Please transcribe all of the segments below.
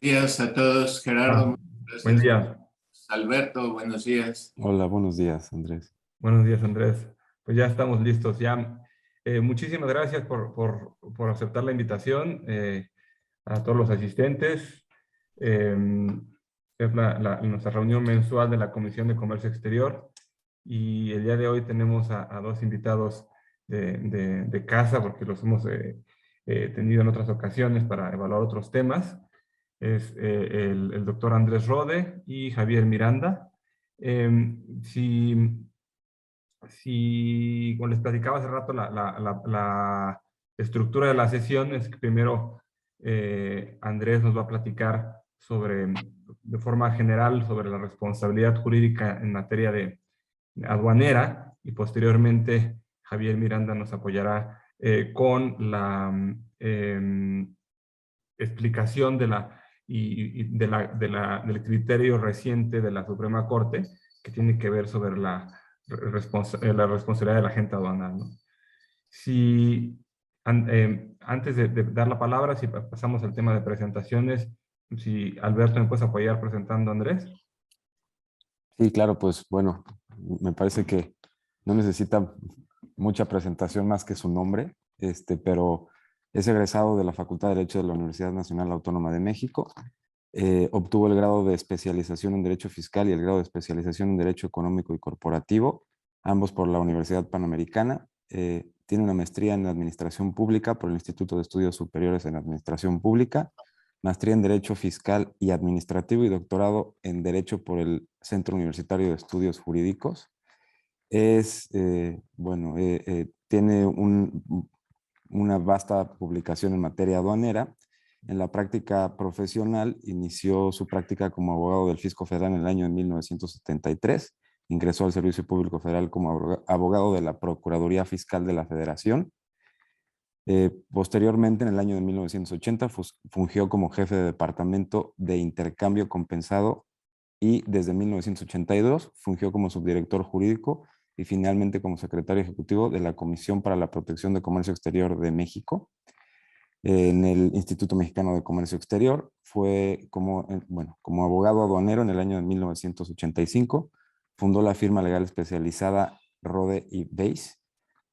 Días a todos, Gerardo. Ah, buen Gracias. día. Alberto, buenos días. Hola, buenos días, Andrés. Buenos días, Andrés. Pues ya estamos listos. Ya, muchísimas gracias por aceptar la invitación a todos los asistentes. Eh, es nuestra reunión mensual de la Comisión de Comercio Exterior y el día de hoy tenemos a dos invitados de casa porque los hemos tenido en otras ocasiones para evaluar otros temas. Es el doctor Andrés Rode y Javier Miranda. Si, como les platicaba hace rato, la estructura de la sesión es que primero Andrés nos va a platicar de forma general sobre la responsabilidad jurídica en materia de aduanera y posteriormente Javier Miranda nos apoyará con la explicación del criterio reciente de la Suprema Corte que tiene que ver sobre la responsabilidad del agente aduanal, ¿no? Si, antes de dar la palabra, si pasamos al tema de presentaciones, si Alberto me puedes apoyar presentando a Andrés. Sí, claro, pues bueno, me parece que no necesita mucha presentación más que su nombre, pero es egresado de la Facultad de Derecho de la Universidad Nacional Autónoma de México. Obtuvo el grado de especialización en Derecho Fiscal y el grado de especialización en Derecho Económico y Corporativo, ambos por la Universidad Panamericana. Tiene una maestría en Administración Pública por el Instituto de Estudios Superiores en Administración Pública, maestría en Derecho Fiscal y Administrativo y doctorado en Derecho por el Centro Universitario de Estudios Jurídicos. Tiene una vasta publicación en materia aduanera. En la práctica profesional inició su práctica como abogado del Fisco Federal en el año de 1973. Ingresó al Servicio Público Federal como abogado de la Procuraduría Fiscal de la Federación. Posteriormente, en el año de 1980, fungió como jefe de Departamento de Intercambio Compensado y desde 1982 fungió como subdirector jurídico y finalmente como secretario ejecutivo de la Comisión para la Protección de Comercio Exterior de México. En el Instituto Mexicano de Comercio Exterior fue como abogado aduanero en el año de 1985. Fundó la firma legal especializada Rode y Weiss,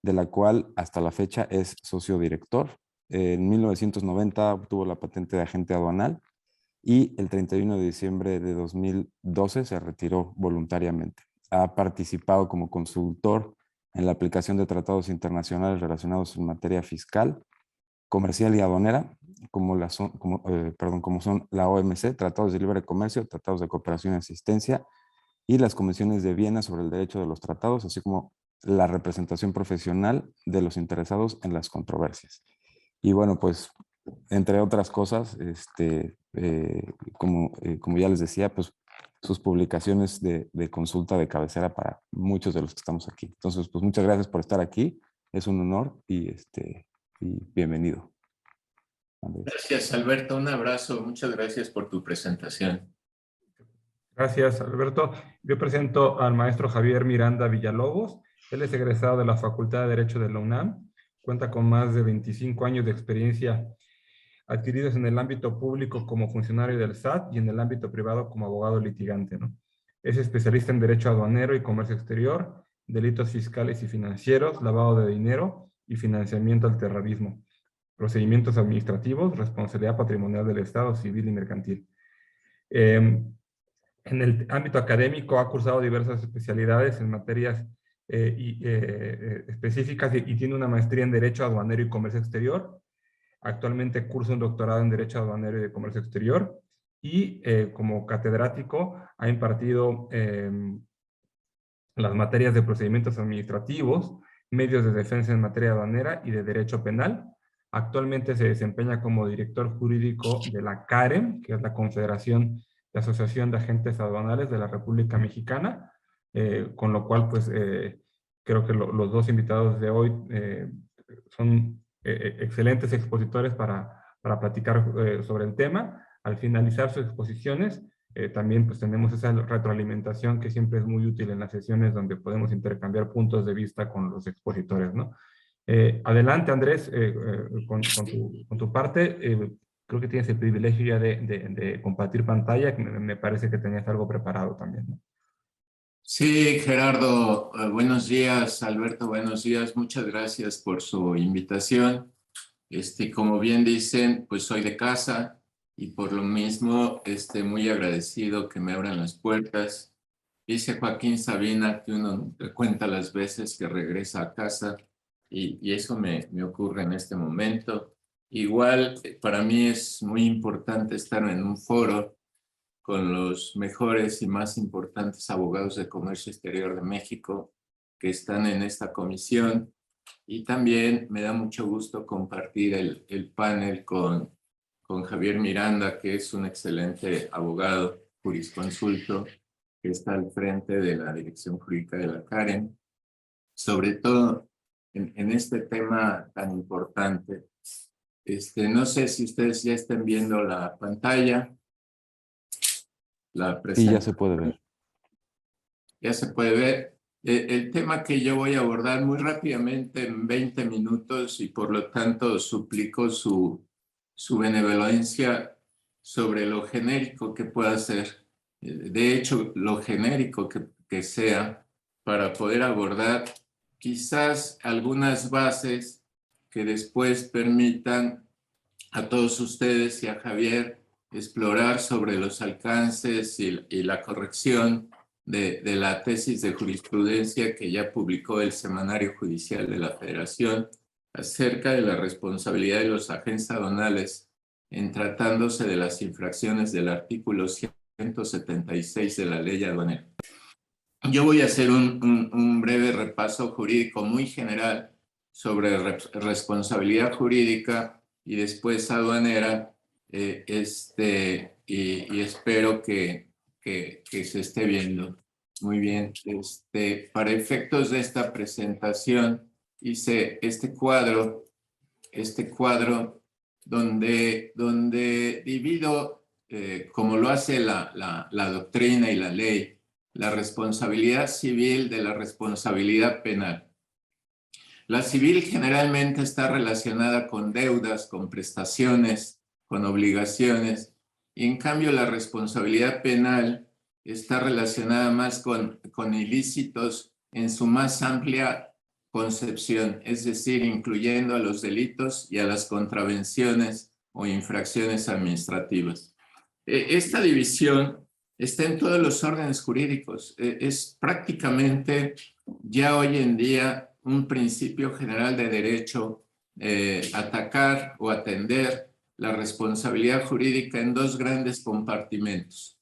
de la cual hasta la fecha es socio director. En 1990 obtuvo la patente de agente aduanal y el 31 de diciembre de 2012 se retiró voluntariamente. Ha participado como consultor en la aplicación de tratados internacionales relacionados en materia fiscal, comercial y aduanera, como son la OMC, Tratados de Libre Comercio, Tratados de Cooperación y Asistencia, y las Convenciones de Viena sobre el derecho de los tratados, así como la representación profesional de los interesados en las controversias. Y bueno, pues, entre otras cosas, como ya les decía, pues sus publicaciones de consulta de cabecera para muchos de los que estamos aquí. Entonces, pues muchas gracias por estar aquí. Es un honor y bienvenido, Andrés. Gracias, Alberto. Un abrazo. Muchas gracias por tu presentación. Gracias, Alberto. Yo presento al maestro Javier Miranda Villalobos. Él es egresado de la Facultad de Derecho de la UNAM. Cuenta con más de 25 años de experiencia adquiridos en el ámbito público como funcionario del SAT y en el ámbito privado como abogado litigante, ¿no? Es especialista en Derecho Aduanero y Comercio Exterior, delitos fiscales y financieros, lavado de dinero y financiamiento al terrorismo, procedimientos administrativos, responsabilidad patrimonial del Estado, civil y mercantil. En el ámbito académico ha cursado diversas especialidades en materias específicas y tiene una maestría en Derecho Aduanero y Comercio Exterior. Actualmente cursa un doctorado en Derecho Aduanero y de Comercio Exterior y como catedrático ha impartido las materias de procedimientos administrativos, medios de defensa en materia aduanera y de derecho penal. Actualmente se desempeña como director jurídico de la CAREM, que es la Confederación de Asociación de Agentes Aduanales de la República Mexicana, con lo cual pues creo que los dos invitados de hoy son excelentes expositores para platicar sobre el tema. Al finalizar sus exposiciones, también pues tenemos esa retroalimentación que siempre es muy útil en las sesiones donde podemos intercambiar puntos de vista con los expositores, ¿no? Adelante, Andrés, con tu parte. creo que tienes el privilegio ya de compartir pantalla, que me parece que tenías algo preparado también, ¿no? Sí, Gerardo, buenos días, Alberto, buenos días. Muchas gracias por su invitación. Como bien dicen, pues soy de casa y por lo mismo muy agradecido que me abran las puertas. Dice Joaquín Sabina que uno nunca cuenta las veces que regresa a casa y eso me ocurre en este momento. Igual para mí es muy importante estar en un foro con los mejores y más importantes abogados de comercio exterior de México que están en esta comisión. Y también me da mucho gusto compartir el panel con Javier Miranda, que es un excelente abogado jurisconsulto que está al frente de la Dirección Jurídica de la Karen, sobre todo en este tema tan importante. No sé si ustedes ya están viendo la pantalla, la Sí, ya presentación. se puede ver. Ya se puede ver. El tema que yo voy a abordar muy rápidamente en 20 minutos y por lo tanto suplico su benevolencia sobre lo genérico que pueda ser. De hecho, lo genérico que sea para poder abordar quizás algunas bases que después permitan a todos ustedes y a Javier explorar sobre los alcances y la corrección de la tesis de jurisprudencia que ya publicó el Semanario Judicial de la Federación acerca de la responsabilidad de los agentes aduanales en tratándose de las infracciones del artículo 176 de la Ley Aduanera. Yo voy a hacer un breve repaso jurídico muy general sobre responsabilidad jurídica y después aduanera, y espero que se esté viendo. Muy bien, para efectos de esta presentación hice este cuadro donde divido, como lo hace la doctrina y la ley, la responsabilidad civil de la responsabilidad penal. La civil generalmente está relacionada con deudas, con prestaciones, con obligaciones, y en cambio la responsabilidad penal está relacionada más con ilícitos en su más amplia concepción, es decir, incluyendo a los delitos y a las contravenciones o infracciones administrativas. Esta división está en todos los órdenes jurídicos. Es prácticamente ya hoy en día un principio general de derecho atacar o atender la responsabilidad jurídica en dos grandes compartimentos.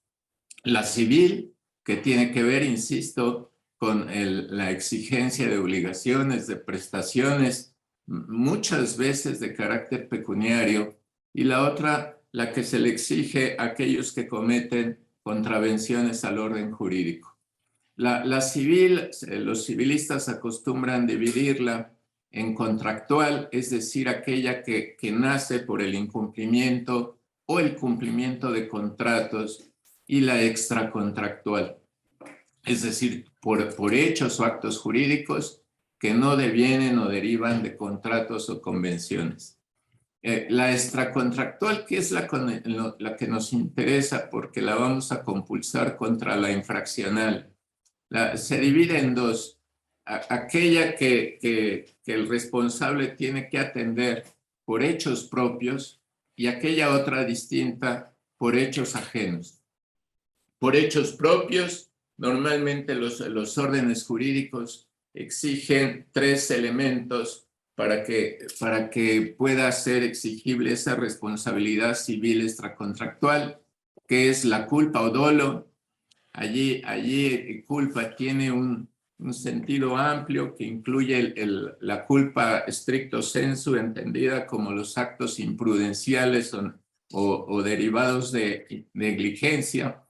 La civil, que tiene que ver, insisto, con la exigencia de obligaciones, de prestaciones, muchas veces de carácter pecuniario, y la otra, la que se le exige a aquellos que cometen contravenciones al orden jurídico. La civil, los civilistas acostumbran dividirla en contractual, es decir, aquella que nace por el incumplimiento o el cumplimiento de contratos, y la extracontractual, es decir, por hechos o actos jurídicos que no devienen o derivan de contratos o convenciones. La extracontractual, que es la que nos interesa porque la vamos a compulsar contra la infraccional, se divide en dos. Aquella que el responsable tiene que atender por hechos propios y aquella otra distinta por hechos ajenos. Por hechos propios, normalmente los órdenes jurídicos exigen tres elementos para que pueda ser exigible esa responsabilidad civil extracontractual, que es la culpa o dolo. Allí culpa tiene un sentido amplio que incluye la culpa stricto sensu, entendida como los actos imprudenciales o derivados de negligencia.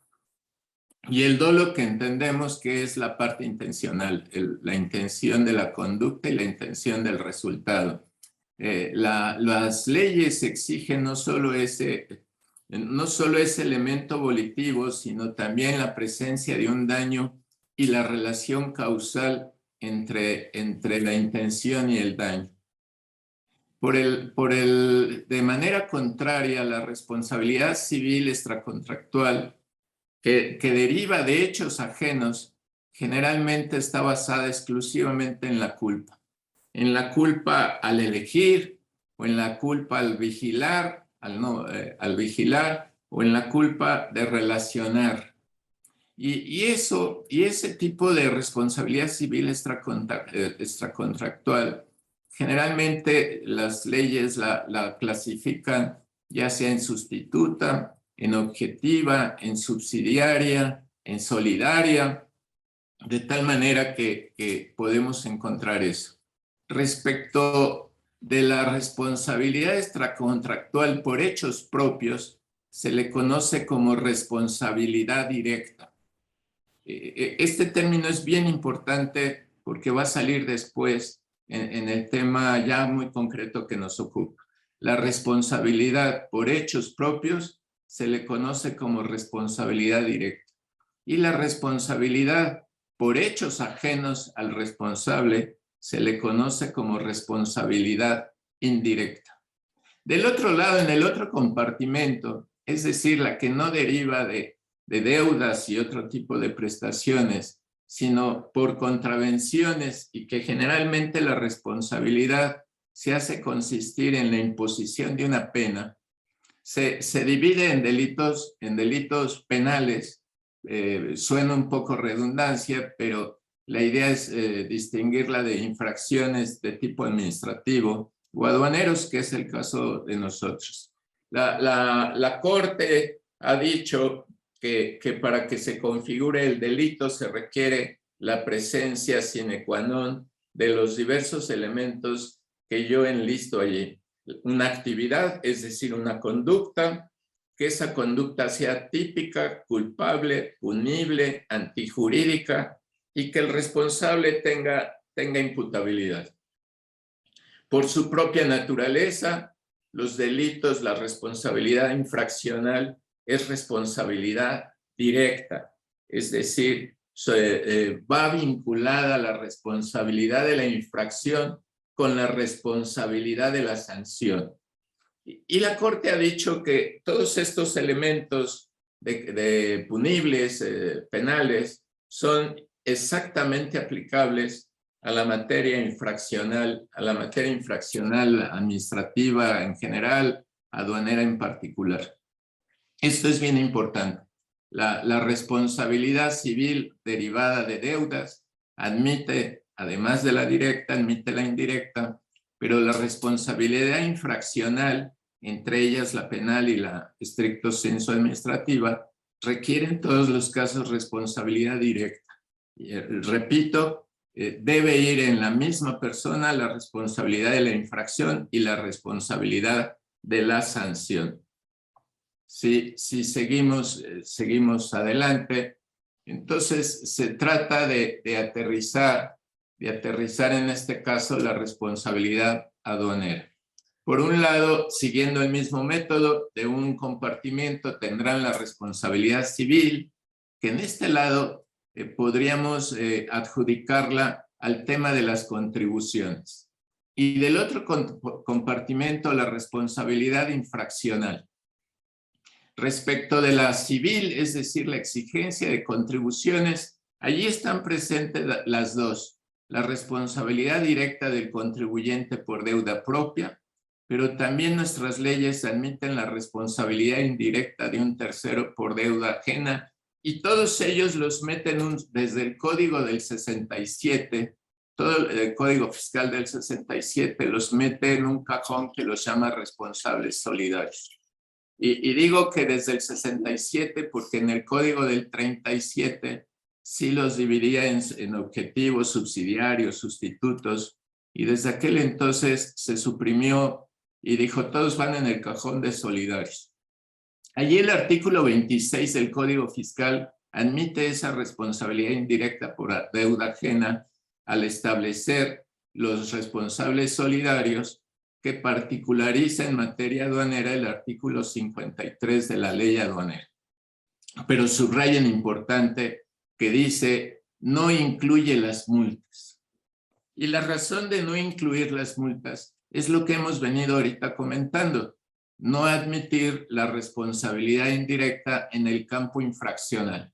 Y el dolo, que entendemos que es la parte intencional, la intención de la conducta y la intención del resultado. Las leyes exigen no solo ese elemento volitivo, sino también la presencia de un daño y la relación causal entre la intención y el daño. de manera contraria, la responsabilidad civil extracontractual que deriva de hechos ajenos generalmente está basada exclusivamente en la culpa. En la culpa al elegir, o en la culpa al vigilar, al vigilar, o en la culpa de relacionar. Y ese tipo de responsabilidad civil extracontractual, generalmente las leyes la clasifican ya sea en sustituta, en objetiva, en subsidiaria, en solidaria, de tal manera que podemos encontrar eso. Respecto de la responsabilidad extracontractual por hechos propios, se le conoce como responsabilidad directa. Este término es bien importante porque va a salir después en el tema ya muy concreto que nos ocupa. La responsabilidad por hechos propios se le conoce como responsabilidad directa. Y la responsabilidad por hechos ajenos al responsable se le conoce como responsabilidad indirecta. Del otro lado, en el otro compartimento, es decir, la que no deriva de deudas y otro tipo de prestaciones, sino por contravenciones y que generalmente la responsabilidad se hace consistir en la imposición de una pena, se divide en delitos penales. Suena un poco redundancia, pero la idea es distinguirla de infracciones de tipo administrativo o aduaneros, que es el caso de nosotros. La Corte ha dicho que para que se configure el delito se requiere la presencia sine qua non de los diversos elementos que yo enlisto allí. Una actividad, es decir, una conducta, que esa conducta sea típica, culpable, punible, antijurídica y que el responsable tenga imputabilidad. Por su propia naturaleza, los delitos, la responsabilidad infraccional es responsabilidad directa, es decir, va vinculada a la responsabilidad de la infracción con la responsabilidad de la sanción. Y la Corte ha dicho que todos estos elementos de punibles, penales, son exactamente aplicables a la materia infraccional administrativa en general, aduanera en particular. Esto es bien importante. La responsabilidad civil derivada de deudas admite, además de la directa, admite la indirecta, pero la responsabilidad infraccional, entre ellas la penal y la estricto sensu administrativa, requiere en todos los casos responsabilidad directa. Repito, debe ir en la misma persona la responsabilidad de la infracción y la responsabilidad de la sanción. Si seguimos adelante, entonces se trata de aterrizar en este caso la responsabilidad aduanera. Por un lado, siguiendo el mismo método de un compartimento, tendrán la responsabilidad civil, que en este lado podríamos adjudicarla al tema de las contribuciones. Y del otro compartimento, la responsabilidad infraccional. Respecto de la civil, es decir, la exigencia de contribuciones, allí están presentes las dos. La responsabilidad directa del contribuyente por deuda propia, pero también nuestras leyes admiten la responsabilidad indirecta de un tercero por deuda ajena, y todos ellos los meten desde el Código del 67, todo el Código Fiscal del 67 los mete en un cajón que los llama responsables solidarios. Y digo que desde el 67 porque en el Código del 37 sí los dividía en objetivos, subsidiarios, sustitutos, y desde aquel entonces se suprimió y dijo todos van en el cajón de solidarios. Allí el artículo 26 del Código Fiscal admite esa responsabilidad indirecta por deuda ajena al establecer los responsables solidarios que particulariza en materia aduanera el artículo 53 de la ley aduanera. Pero subrayen importante que dice no incluye las multas. Y la razón de no incluir las multas es lo que hemos venido ahorita comentando. No admitir la responsabilidad indirecta en el campo infraccional.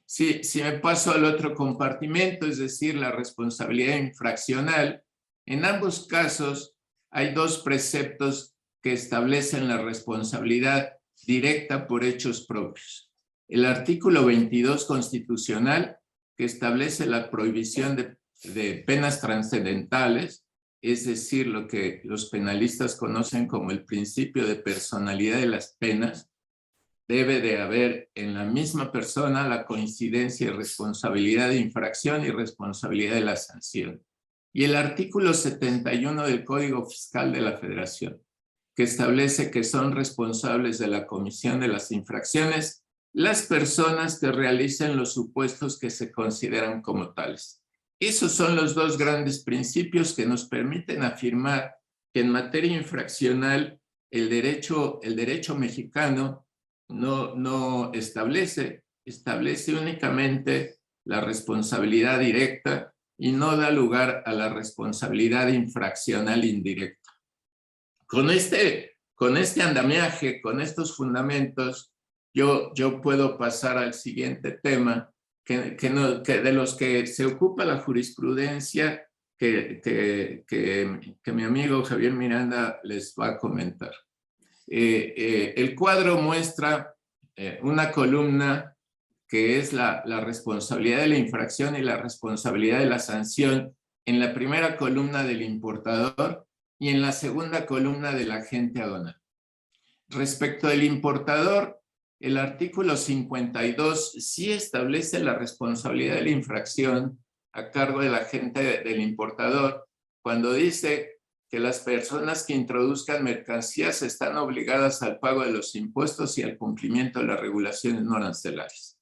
Si me paso al otro compartimento, es decir, la responsabilidad infraccional, en ambos casos hay dos preceptos que establecen la responsabilidad directa por hechos propios. El artículo 22 constitucional, que establece la prohibición de penas trascendentales, es decir, lo que los penalistas conocen como el principio de personalidad de las penas. Debe de haber en la misma persona la coincidencia y responsabilidad de infracción y responsabilidad de la sanción. Y el artículo 71 del Código Fiscal de la Federación, que establece que son responsables de la comisión de las infracciones las personas que realicen los supuestos que se consideran como tales. Esos son los dos grandes principios que nos permiten afirmar que en materia infraccional el derecho mexicano no establece únicamente la responsabilidad directa y no da lugar a la responsabilidad infraccional indirecta. Con este andamiaje, con estos fundamentos, yo puedo pasar al siguiente tema, que de los que se ocupa la jurisprudencia que mi amigo Javier Miranda les va a comentar. El cuadro muestra una columna que es la responsabilidad de la infracción y la responsabilidad de la sanción en la primera columna del importador y en la segunda columna del agente aduanal. Respecto del importador, el artículo 52 sí establece la responsabilidad de la infracción a cargo del agente del importador cuando dice que las personas que introduzcan mercancías están obligadas al pago de los impuestos y al cumplimiento de las regulaciones no arancelarias.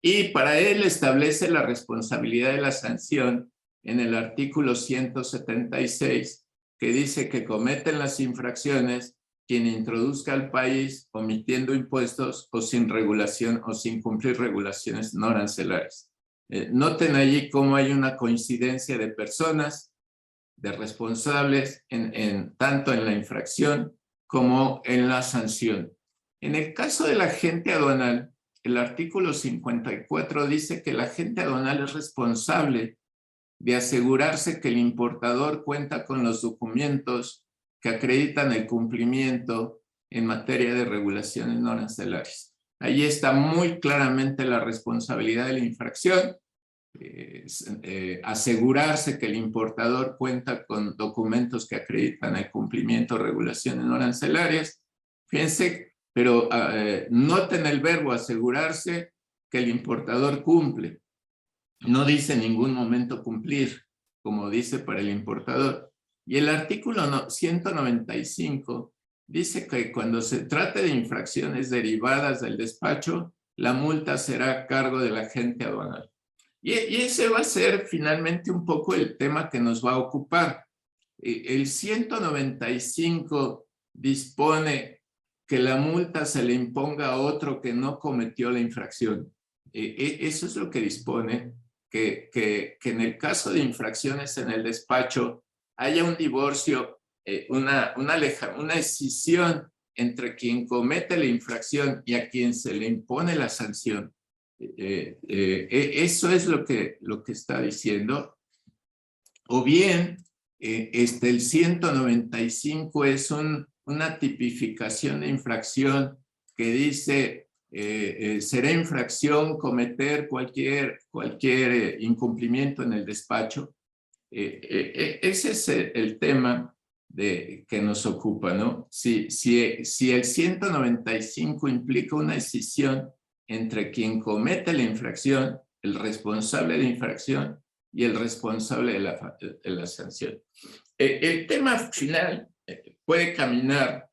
Y para él establece la responsabilidad de la sanción en el artículo 176, que dice que cometen las infracciones quien introduzca al país omitiendo impuestos o sin regulación o sin cumplir regulaciones no arancelarias. Noten allí cómo hay una coincidencia de personas, de responsables, tanto en la infracción como en la sanción. En el caso del agente aduanal, el artículo 54 dice que el agente aduanal es responsable de asegurarse que el importador cuenta con los documentos que acreditan el cumplimiento en materia de regulaciones no arancelarias. Ahí está muy claramente la responsabilidad de la infracción, asegurarse que el importador cuenta con documentos que acreditan el cumplimiento de regulaciones no arancelarias. Fíjense, pero noten el verbo asegurarse que el importador cumple. No dice en ningún momento cumplir, como dice para el importador. Y el artículo 195 dice que cuando se trate de infracciones derivadas del despacho, la multa será a cargo del agente aduanal. Y ese va a ser finalmente un poco el tema que nos va a ocupar. El 195 dispone que la multa se le imponga a otro que no cometió la infracción. Eso es lo que dispone, que en el caso de infracciones en el despacho haya un divorcio, una escisión entre quien comete la infracción y a quien se le impone la sanción. Eso es lo que está diciendo. O bien, el 195 es una tipificación de infracción que dice será infracción cometer cualquier incumplimiento en el despacho. Ese es el tema que nos ocupa, ¿no? Si el 195 implica una escisión entre quien comete la infracción, el responsable de la infracción y el responsable de la sanción. El tema final puede caminar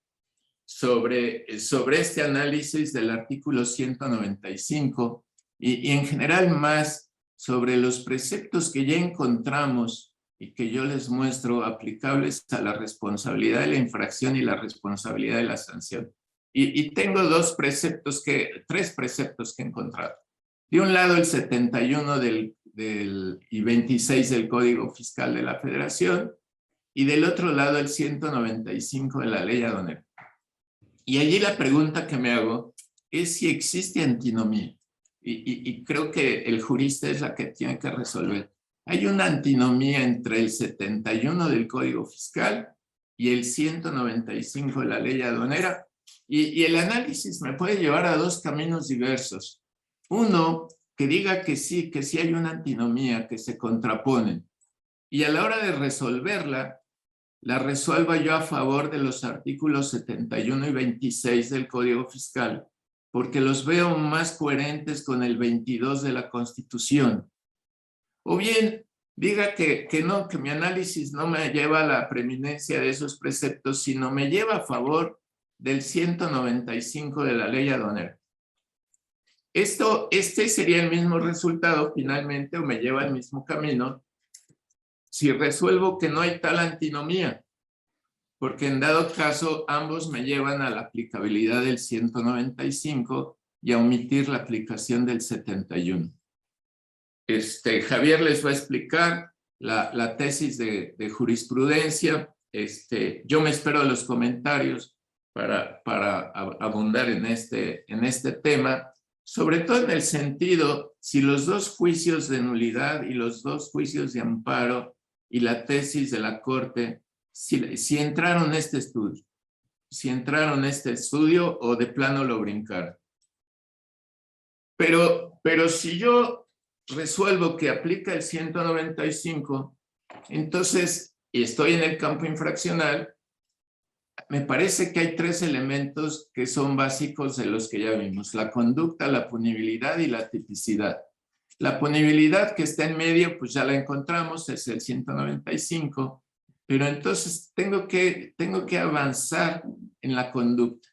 sobre este análisis del artículo 195 y en general más sobre los preceptos que ya encontramos y que yo les muestro aplicables a la responsabilidad de la infracción y la responsabilidad de la sanción. Y tengo tres preceptos que he encontrado. De un lado, el 71 y 26 del Código Fiscal de la Federación, y del otro lado el 195 de la ley aduanera. Y allí la pregunta que me hago es si existe antinomía. Y creo que el jurista es la que tiene que resolver. Hay una antinomía entre el 71 del Código Fiscal y el 195 de la ley aduanera. Y el análisis me puede llevar a dos caminos diversos. Uno, que diga que sí hay una antinomía, que se contraponen. Y a la hora de resolverla, la resuelva yo a favor de los artículos 71 y 26 del Código Fiscal, porque los veo más coherentes con el 22 de la Constitución. O bien, diga que no, que mi análisis no me lleva a la preeminencia de esos preceptos, sino me lleva a favor del 195 de la ley aduanera. Este sería el mismo resultado finalmente, o me lleva al mismo camino, si resuelvo que no hay tal antinomía, porque en dado caso ambos me llevan a la aplicabilidad del 195 y a omitir la aplicación del 71. Javier les va a explicar la tesis de jurisprudencia. Yo me espero a los comentarios para abundar en este tema, sobre todo en el sentido, si los dos juicios de nulidad y los dos juicios de amparo y la tesis de la Corte, si entraron en este estudio, o de plano lo brincaron. Pero si yo resuelvo que aplica el 195, entonces, y estoy en el campo infraccional, me parece que hay tres elementos que son básicos de los que ya vimos: la conducta, la punibilidad y la tipicidad. La punibilidad que está en medio, pues ya la encontramos, es el 195, pero entonces tengo que avanzar en la conducta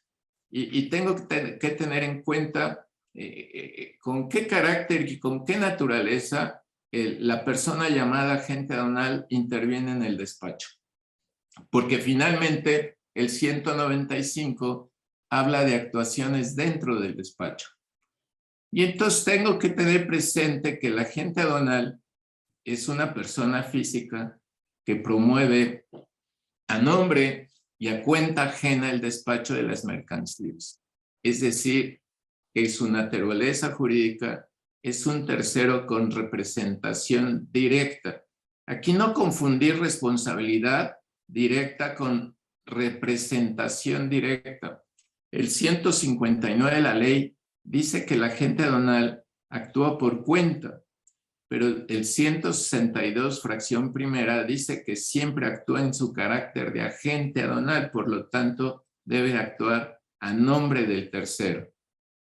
y tengo que tener en cuenta con qué carácter y con qué naturaleza la persona llamada agente aduanal interviene en el despacho. Porque finalmente el 195 habla de actuaciones dentro del despacho. Y entonces tengo que tener presente que el agente aduanal es una persona física que promueve a nombre y a cuenta ajena el despacho de las mercancías. Es decir, es una naturaleza jurídica, es un tercero con representación directa. Aquí no confundir responsabilidad directa con representación directa. El 159 de la ley dice que el agente aduanal actúa por cuenta, pero el 162, fracción primera, dice que siempre actúa en su carácter de agente aduanal, por lo tanto, debe actuar a nombre del tercero.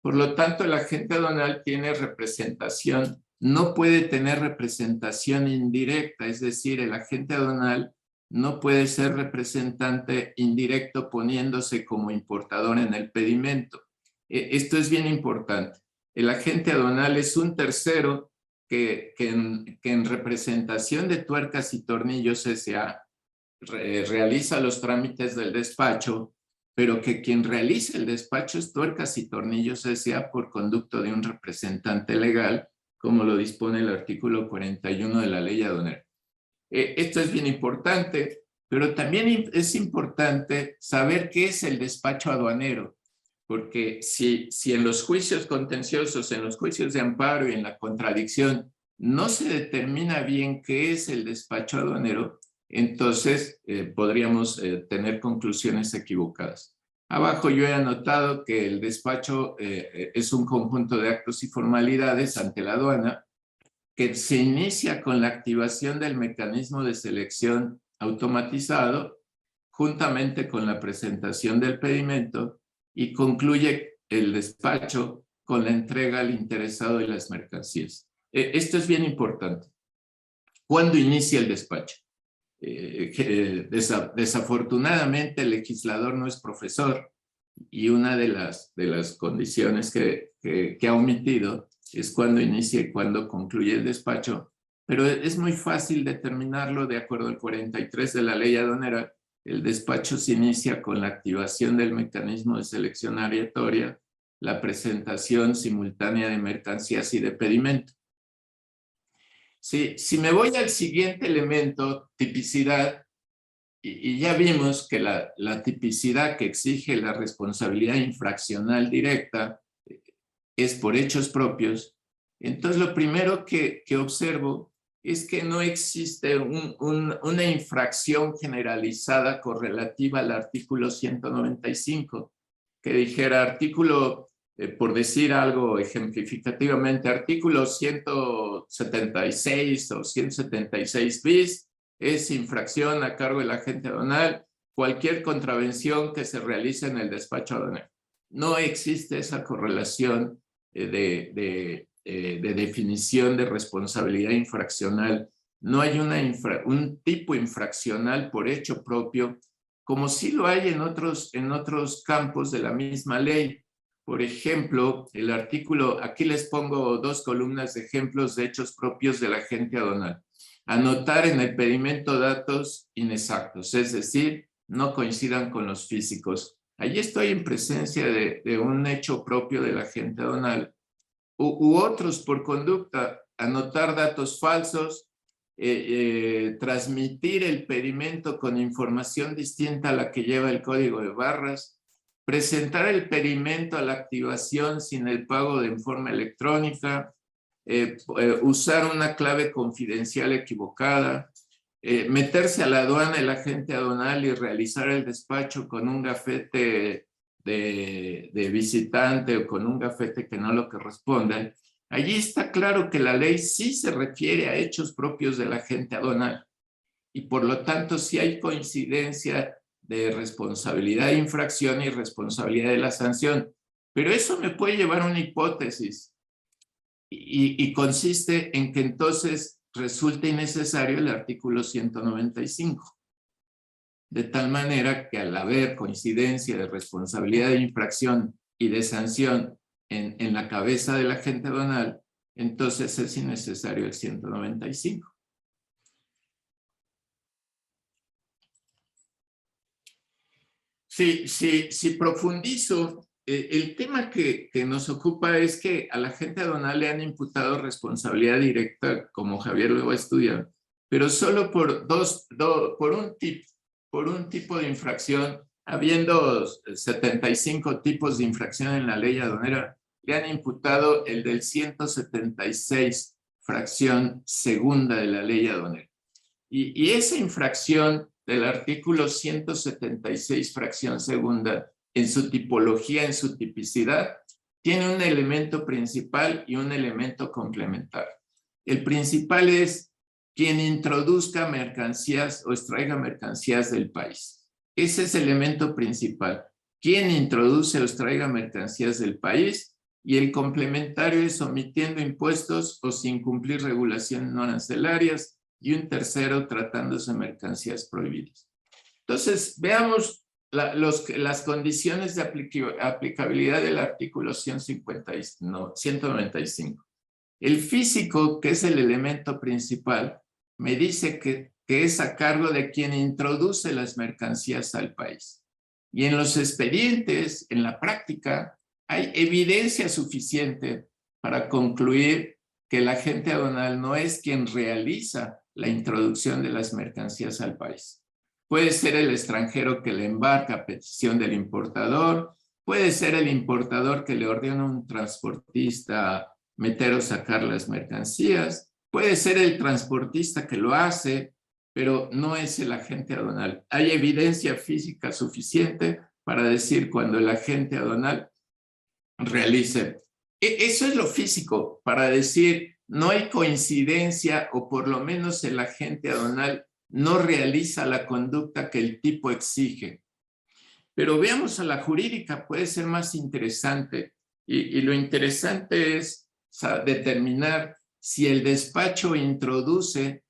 Por lo tanto, el agente aduanal tiene representación, no puede tener representación indirecta, es decir, el agente aduanal no puede ser representante indirecto poniéndose como importador en el pedimento. Esto es bien importante. El agente aduanal es un tercero que en representación de Tuercas y Tornillos S.A. realiza los trámites del despacho, pero que quien realiza el despacho es Tuercas y Tornillos S.A. por conducto de un representante legal, como lo dispone el artículo 41 de la ley aduanera. Esto es bien importante, pero también es importante saber qué es el despacho aduanero, porque si en los juicios contenciosos, en los juicios de amparo y en la contradicción no se determina bien qué es el despacho aduanero, entonces podríamos tener conclusiones equivocadas. Abajo yo he anotado que el despacho es un conjunto de actos y formalidades ante la aduana que se inicia con la activación del mecanismo de selección automatizado, juntamente con la presentación del pedimento, y concluye el despacho con la entrega al interesado de las mercancías. Esto es bien importante. ¿Cuándo inicia el despacho? Desafortunadamente el legislador no es profesor y una de las condiciones que ha omitido es cuándo inicia y cuándo concluye el despacho, pero es muy fácil determinarlo de acuerdo al 43 de la ley aduanera. El despacho se inicia con la activación del mecanismo de selección aleatoria, la presentación simultánea de mercancías y de pedimento. Si me voy al siguiente elemento, tipicidad, y ya vimos que la tipicidad que exige la responsabilidad infraccional directa es por hechos propios. Entonces, lo primero que observo es que no existe una infracción generalizada correlativa al artículo 195, que dijera artículo, por decir algo ejemplificativamente, artículo 176 o 176 bis es infracción a cargo del agente aduanal, cualquier contravención que se realice en el despacho aduanero. No existe esa correlación de definición de responsabilidad infraccional. No hay un tipo infraccional por hecho propio, como sí lo hay en otros campos de la misma ley. Por ejemplo, el artículo, aquí les pongo 2 columnas de ejemplos de hechos propios del agente aduanal. Anotar en el pedimento datos inexactos, es decir, no coincidan con los físicos. Allí estoy en presencia de un hecho propio del agente aduanal. U otros por conducta, anotar datos falsos, transmitir el pedimento con información distinta a la que lleva el código de barras, presentar el pedimento a la activación sin el pago en forma electrónica, usar una clave confidencial equivocada, meterse a la aduana el agente aduanal y realizar el despacho con un gafete de visitante o con un gafete que no lo corresponde. Allí está claro que la ley sí se refiere a hechos propios del agente aduanal y por lo tanto sí hay coincidencia de responsabilidad de infracción y responsabilidad de la sanción. Pero eso me puede llevar a una hipótesis y consiste en que entonces resulta innecesario el artículo 195. De tal manera que al haber coincidencia de responsabilidad de infracción y de sanción en la cabeza del agente aduanal, entonces es innecesario el 195. Si profundizo, el tema que nos ocupa es que al agente aduanal le han imputado responsabilidad directa, como Javier luego va a estudiar, pero solo por un tipo de infracción, habiendo 75 tipos de infracción en la ley aduanera, le han imputado el del 176, fracción segunda de la ley aduanera. Y esa infracción del artículo 176, fracción segunda, en su tipología, en su tipicidad, tiene un elemento principal y un elemento complementario. El principal es quien introduzca mercancías o extraiga mercancías del país. Ese es el elemento principal. Quien introduce o extraiga mercancías del país, y el complementario es omitiendo impuestos o sin cumplir regulaciones no arancelarias, y un tercero tratándose de mercancías prohibidas. Entonces, veamos las condiciones de aplicabilidad del artículo 195. El físico, que es el elemento principal, me dice que es a cargo de quien introduce las mercancías al país. Y en los expedientes, en la práctica, hay evidencia suficiente para concluir que el agente aduanal no es quien realiza la introducción de las mercancías al país. Puede ser el extranjero que le embarca a petición del importador, puede ser el importador que le ordena a un transportista meter o sacar las mercancías, puede ser el transportista que lo hace, pero no es el agente aduanal. Hay evidencia física suficiente para decir cuando el agente aduanal realice. Eso es lo físico, para decir no hay coincidencia o por lo menos el agente aduanal no realiza la conducta que el tipo exige. Pero veamos a la jurídica, puede ser más interesante. Y lo interesante es determinar si el despacho introduce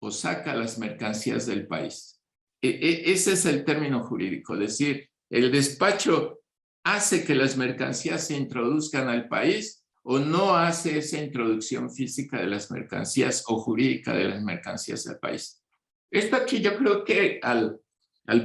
o saca las mercancías del país. Ese es el término jurídico, es decir, el despacho hace que las mercancías se introduzcan al país o no hace esa introducción física de las mercancías o jurídica de las mercancías al país. Esto aquí yo creo que al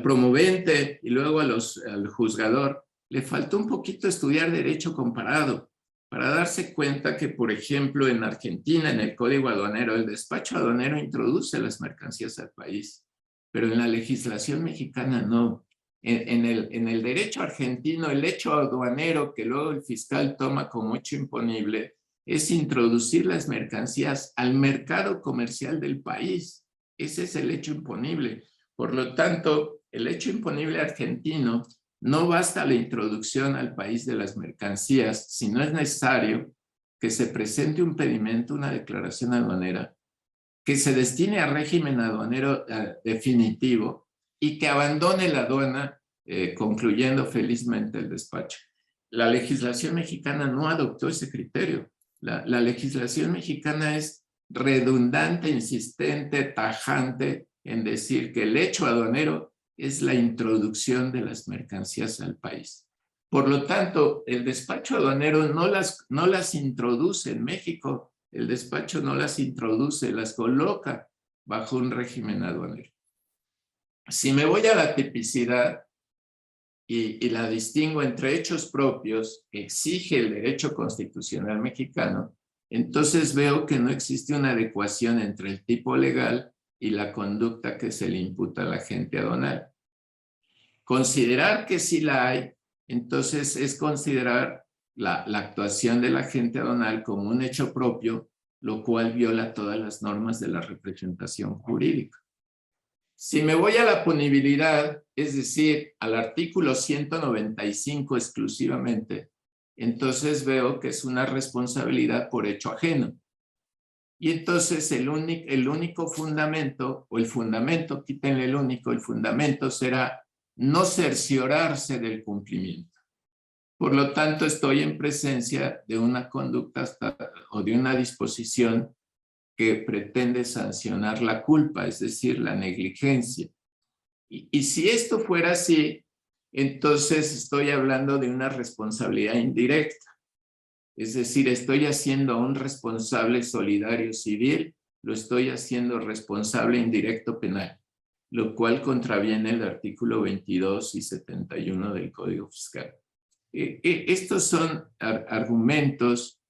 promovente y luego al juzgador le faltó un poquito estudiar derecho comparado para darse cuenta que, por ejemplo, en Argentina, en el Código Aduanero, el despacho aduanero introduce las mercancías al país. pero en la legislación mexicana no. En el derecho argentino, el hecho aduanero que luego el fiscal toma como hecho imponible es introducir las mercancías al mercado comercial del país. Ese es el hecho imponible. Por lo tanto, el hecho imponible argentino no basta la introducción al país de las mercancías, sino es necesario que se presente un pedimento, una declaración aduanera, que se destine a régimen aduanero definitivo y que abandone la aduana, concluyendo felizmente el despacho. La legislación mexicana no adoptó ese criterio. La legislación mexicana es redundante, insistente, tajante en decir que el hecho aduanero es la introducción de las mercancías al país. Por lo tanto, el despacho aduanero no las introduce en México, el despacho no las introduce, las coloca bajo un régimen aduanero. Si me voy a la tipicidad y la distingo entre hechos propios que exige el derecho constitucional mexicano, entonces veo que no existe una adecuación entre el tipo legal y la conducta que se le imputa al agente aduanal. Considerar que sí la hay, entonces es considerar la actuación del agente aduanal como un hecho propio, lo cual viola todas las normas de la representación jurídica. Si me voy a la punibilidad, es decir, al artículo 195 exclusivamente, entonces veo que es una responsabilidad por hecho ajeno. Y entonces el único fundamento, o el fundamento, quítenle el único, el fundamento será no cerciorarse del cumplimiento. Por lo tanto, estoy en presencia de una conducta o de una disposición que pretende sancionar la culpa, es decir, la negligencia. Y si esto fuera así, entonces estoy hablando de una responsabilidad indirecta. Es decir, estoy haciendo a un responsable solidario civil, lo estoy haciendo responsable indirecto penal, lo cual contraviene el artículo 22 y 71 del Código Fiscal. Estos son argumentos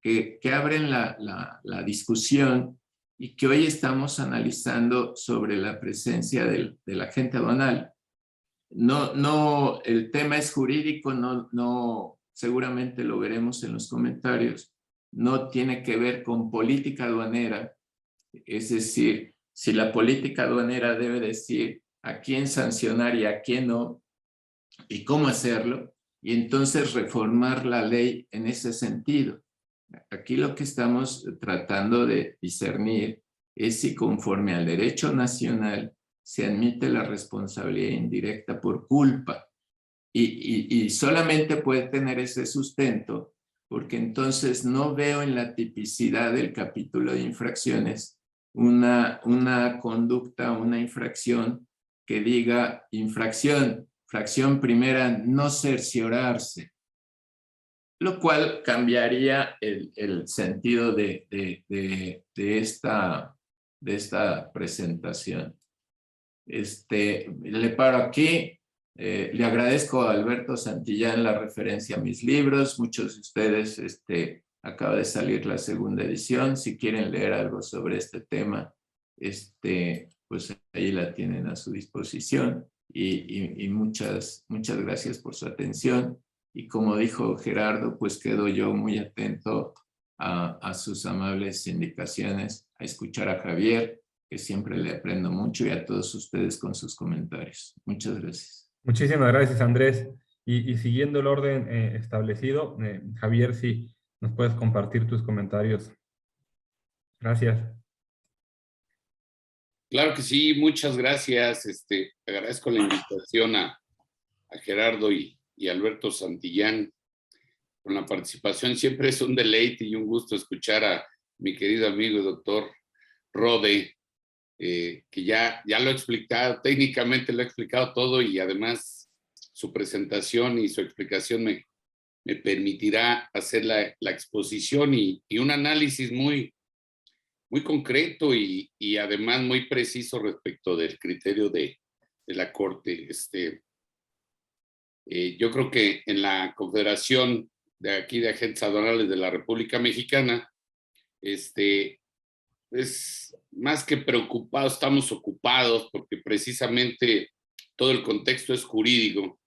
que abren la discusión y que hoy estamos analizando sobre la presencia del agente aduanal. No, el tema es jurídico, no, seguramente lo veremos en los comentarios, no tiene que ver con política aduanera, es decir, si la política aduanera debe decir a quién sancionar y a quién no, y cómo hacerlo, y entonces reformar la ley en ese sentido. Aquí lo que estamos tratando de discernir es si conforme al derecho nacional se admite la responsabilidad indirecta por culpa. Y solamente puede tener ese sustento porque entonces no veo en la tipicidad del capítulo de infracciones una conducta, una infracción que diga fracción primera, no cerciorarse, lo cual cambiaría el sentido de esta presentación. Le paro aquí. Le agradezco a Alberto Santillán la referencia a mis libros. Muchos de ustedes, acaba de salir la segunda edición. Si quieren leer algo sobre este tema, pues ahí la tienen a su disposición. Y muchas gracias por su atención. Y como dijo Gerardo, pues quedo yo muy atento a sus amables indicaciones, a escuchar a Javier, que siempre le aprendo mucho, y a todos ustedes con sus comentarios. Muchas gracias. Muchísimas gracias, Andrés. Y siguiendo el orden establecido, Javier, si nos puedes compartir tus comentarios. Gracias. Claro que sí, muchas gracias. Agradezco la invitación a Gerardo y Alberto Santillán con la participación. Siempre es un deleite y un gusto escuchar a mi querido amigo doctor Rode, que ya lo he explicado, técnicamente lo he explicado todo, y además su presentación y su explicación me permitirá hacer la exposición y un análisis muy concreto y además muy preciso respecto del criterio de la Corte. Yo creo que en la Confederación de aquí de Agentes Aduanales de la República Mexicana, más que preocupados, estamos ocupados porque precisamente todo el contexto es jurídico.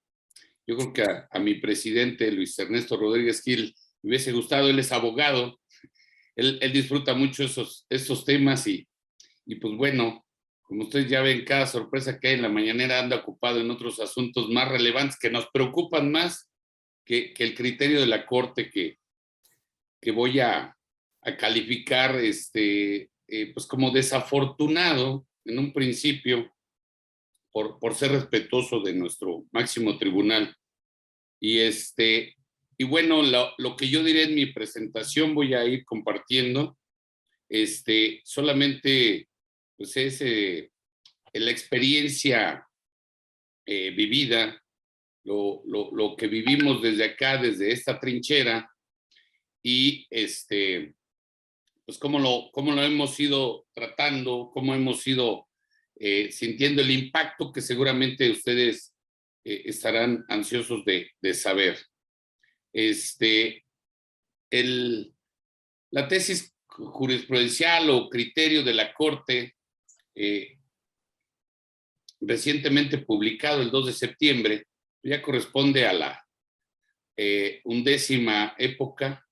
Yo creo que a mi presidente, Luis Ernesto Rodríguez Gil, me hubiese gustado, él es abogado, él disfruta mucho esos temas y pues bueno, como ustedes ya ven, cada sorpresa que hay en la mañanera anda ocupado en otros asuntos más relevantes que nos preocupan más que el criterio de la Corte que voy a calificar pues como desafortunado en un principio por ser respetuoso de nuestro máximo tribunal. Y bueno, lo que yo diré en mi presentación voy a ir compartiendo, solamente pues es la experiencia vivida, lo que vivimos desde acá, desde esta trinchera, y pues cómo lo hemos ido tratando, cómo hemos ido sintiendo el impacto que seguramente ustedes estarán ansiosos de saber. La tesis jurisprudencial o criterio de la Corte, recientemente publicado el 2 de septiembre, ya corresponde a la 11ª época,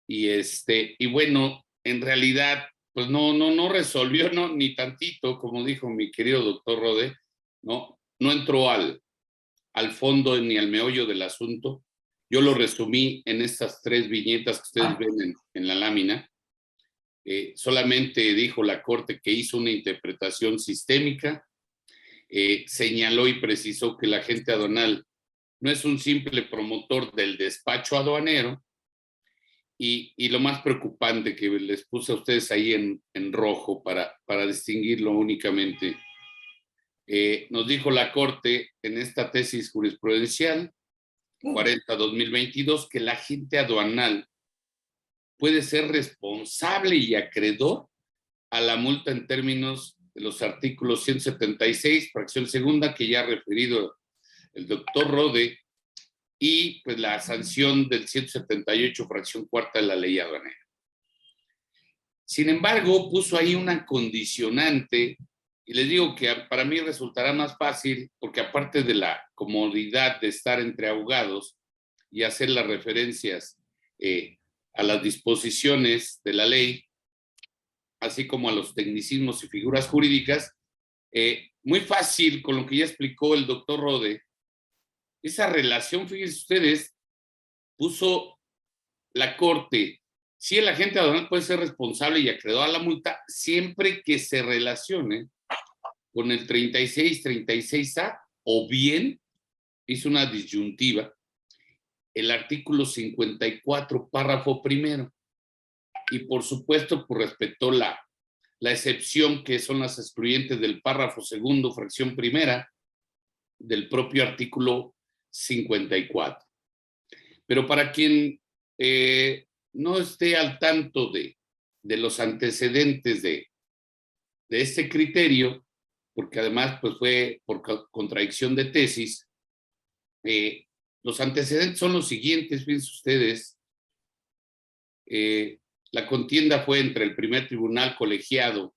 y bueno, en realidad, pues no resolvió ni tantito, como dijo mi querido doctor Rode, no entró al fondo ni al meollo del asunto. Yo lo resumí en estas 3 viñetas que ustedes ven en la lámina. Solamente dijo la Corte que hizo una interpretación sistémica, señaló y precisó que el agente aduanal no es un simple promotor del despacho aduanero, y lo más preocupante que les puse a ustedes ahí en rojo para distinguirlo únicamente, nos dijo la Corte en esta tesis jurisprudencial 40-2022 que el agente aduanal puede ser responsable y acreedor a la multa en términos de los artículos 176, fracción segunda, que ya ha referido el doctor Rode, y pues la sanción del 178, fracción cuarta de la ley aduanera. Sin embargo, puso ahí una condicionante, y les digo que para mí resultará más fácil, porque aparte de la comodidad de estar entre abogados y hacer las referencias a las disposiciones de la ley, así como a los tecnicismos y figuras jurídicas, muy fácil con lo que ya explicó el doctor Rode. Esa relación, fíjense ustedes, puso la Corte, si el agente aduanal puede ser responsable y acreedor a la multa siempre que se relacione con el 36-36A, o bien, hizo una disyuntiva, el artículo 54, párrafo primero, y por supuesto, pues respetó la excepción que son las excluyentes del párrafo segundo, fracción primera, del propio artículo 54. Pero para quien no esté al tanto de los antecedentes de este criterio, porque además pues fue por contradicción de tesis, los antecedentes son los siguientes, fíjense ustedes. La contienda fue entre el primer tribunal colegiado,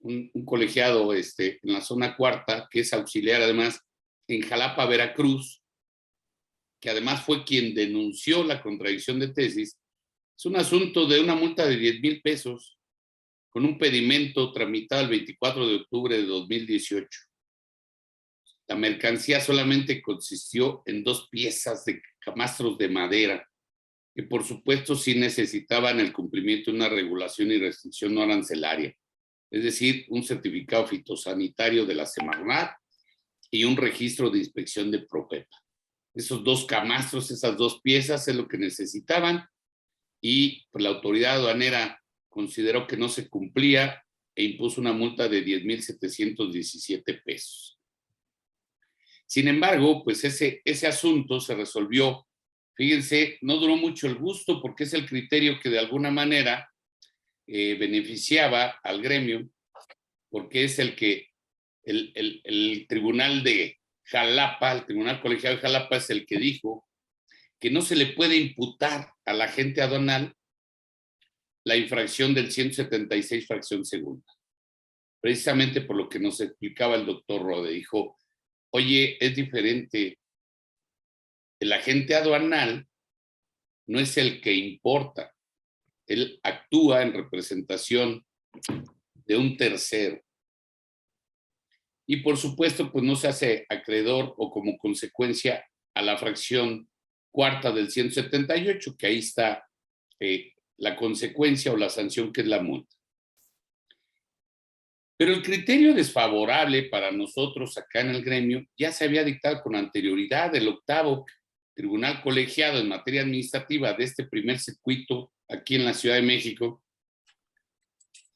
un colegiado en la zona cuarta, que es auxiliar además en Jalapa, Veracruz, que además fue quien denunció la contradicción de tesis. Es un asunto de una multa de 10,000 pesos con un pedimento tramitado el 24 de octubre de 2018. La mercancía solamente consistió en 2 piezas de camastros de madera, que por supuesto sí necesitaban el cumplimiento de una regulación y restricción no arancelaria, es decir, un certificado fitosanitario de la Semarnat y un registro de inspección de Propepa. Esos 2 camastros, esas 2 piezas es lo que necesitaban, y pues la autoridad aduanera consideró que no se cumplía e impuso una multa de 10,717 pesos. Sin embargo, pues ese asunto se resolvió. Fíjense, no duró mucho el gusto porque es el criterio que de alguna manera beneficiaba al gremio, porque es el que el tribunal de Jalapa, el tribunal colegiado de Jalapa, es el que dijo que no se le puede imputar al agente aduanal la infracción del 176, fracción segunda. precisamente por lo que nos explicaba el doctor Rode. Dijo, oye, es diferente. El agente aduanal no es el que importa. Él actúa en representación de un tercero. Y por supuesto, pues no se hace acreedor o como consecuencia a la fracción cuarta del 178, que ahí está la consecuencia o la sanción, que es la multa. Pero el criterio desfavorable para nosotros acá en el gremio ya se había dictado con anterioridad. El octavo tribunal colegiado en materia administrativa de este primer circuito aquí en la Ciudad de México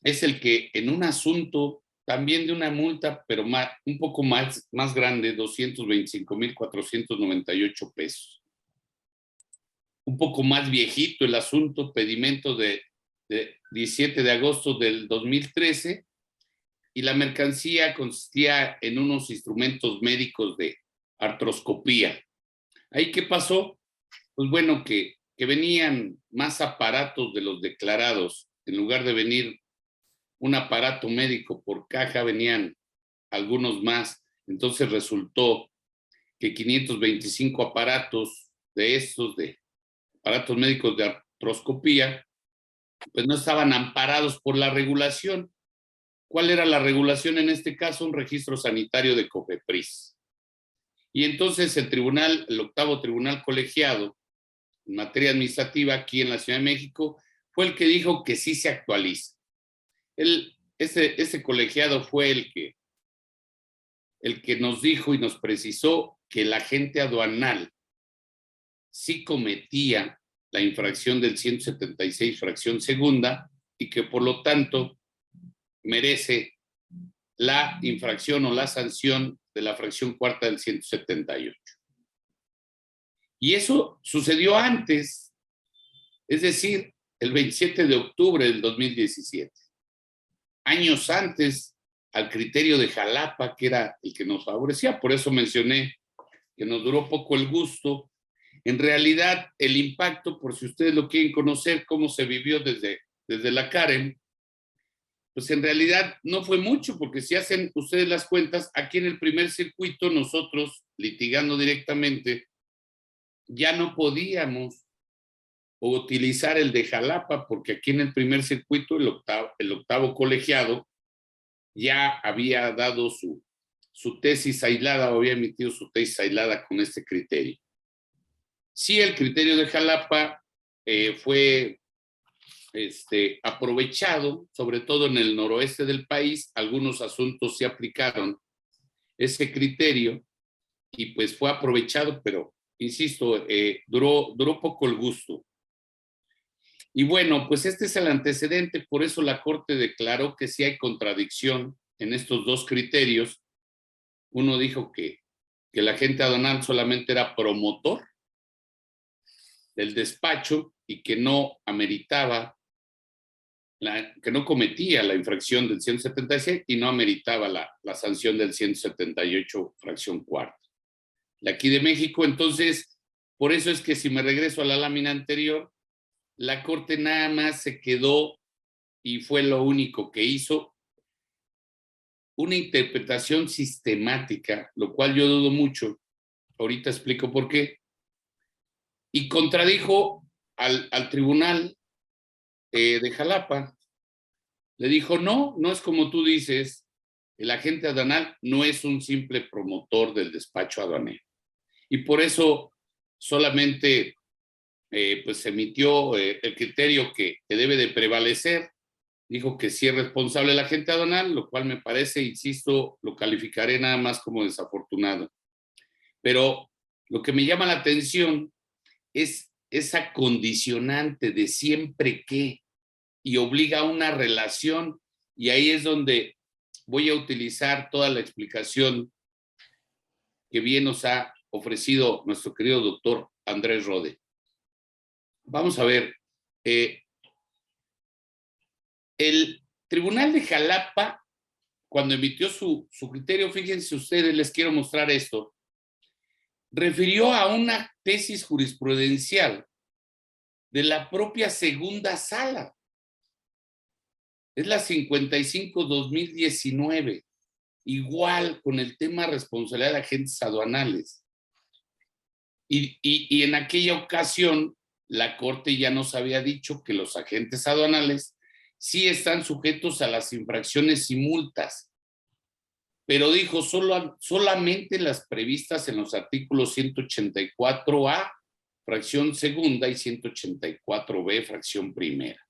es el que en un asunto también de una multa, pero un poco más grande, 225,498 pesos. Un poco más viejito el asunto, pedimento de 17 de agosto del 2013, y la mercancía consistía en unos instrumentos médicos de artroscopía. ¿Ahí qué pasó? Pues bueno, que venían más aparatos de los declarados. En lugar de venir un aparato médico por caja, venían algunos más. Entonces resultó que 525 aparatos de estos, de aparatos médicos de artroscopía, pues no estaban amparados por la regulación. ¿Cuál era la regulación en este caso? Un registro sanitario de COFEPRIS. Y entonces el octavo tribunal colegiado en materia administrativa aquí en la Ciudad de México fue el que dijo que sí se actualiza. Ese colegiado fue el que nos dijo y nos precisó que el agente aduanal sí cometía la infracción del 176 fracción segunda y que por lo tanto merece la infracción o la sanción de la fracción cuarta del 178. Y eso sucedió antes, es decir, el 27 de octubre del 2017. Años antes al criterio de Jalapa, que era el que nos favorecía. Por eso mencioné que nos duró poco el gusto. En realidad, el impacto, por si ustedes lo quieren conocer, cómo se vivió desde la Karen, pues en realidad no fue mucho, porque si hacen ustedes las cuentas, aquí en el primer circuito nosotros, litigando directamente, ya no podíamos utilizar el de Jalapa, porque aquí en el primer circuito el octavo colegiado ya había dado su tesis aislada, o había emitido su tesis aislada con este criterio. Sí, el criterio de Jalapa fue aprovechado, sobre todo en el noroeste del país. Algunos asuntos se aplicaron ese criterio y pues fue aprovechado, pero insisto, duró poco el gusto. Y bueno, pues este es el antecedente, por eso la Corte declaró que sí hay contradicción en estos dos criterios. Uno dijo que el agente aduanal solamente era promotor del despacho y que no ameritaba, que no cometía la infracción del 176 y no ameritaba la sanción del 178 fracción cuarta. La aquí de México, entonces, por eso es que si me regreso a la lámina anterior, la Corte nada más se quedó y fue lo único que hizo, una interpretación sistemática, lo cual yo dudo mucho. Ahorita explico por qué. Y contradijo al tribunal de Jalapa. Le dijo, no es como tú dices, el agente aduanal no es un simple promotor del despacho aduanero. Y por eso solamente pues se emitió el criterio que debe de prevalecer. Dijo que sí es responsable el agente aduanal, lo cual me parece, insisto, lo calificaré nada más como desafortunado. Pero lo que me llama la atención es esa condicionante de siempre que, y obliga a una relación, y ahí es donde voy a utilizar toda la explicación que bien nos ha ofrecido nuestro querido doctor Andrés Rode. Vamos a ver, el Tribunal de Jalapa, cuando emitió su criterio, fíjense ustedes, les quiero mostrar esto, refirió a una tesis jurisprudencial de la propia segunda sala. Es la 55-2019. Igual con el tema responsabilidad de agentes aduanales. Y en aquella ocasión, la Corte ya nos había dicho que los agentes aduanales sí están sujetos a las infracciones y multas, pero dijo solamente las previstas en los artículos 184A, fracción segunda, y 184B, fracción primera.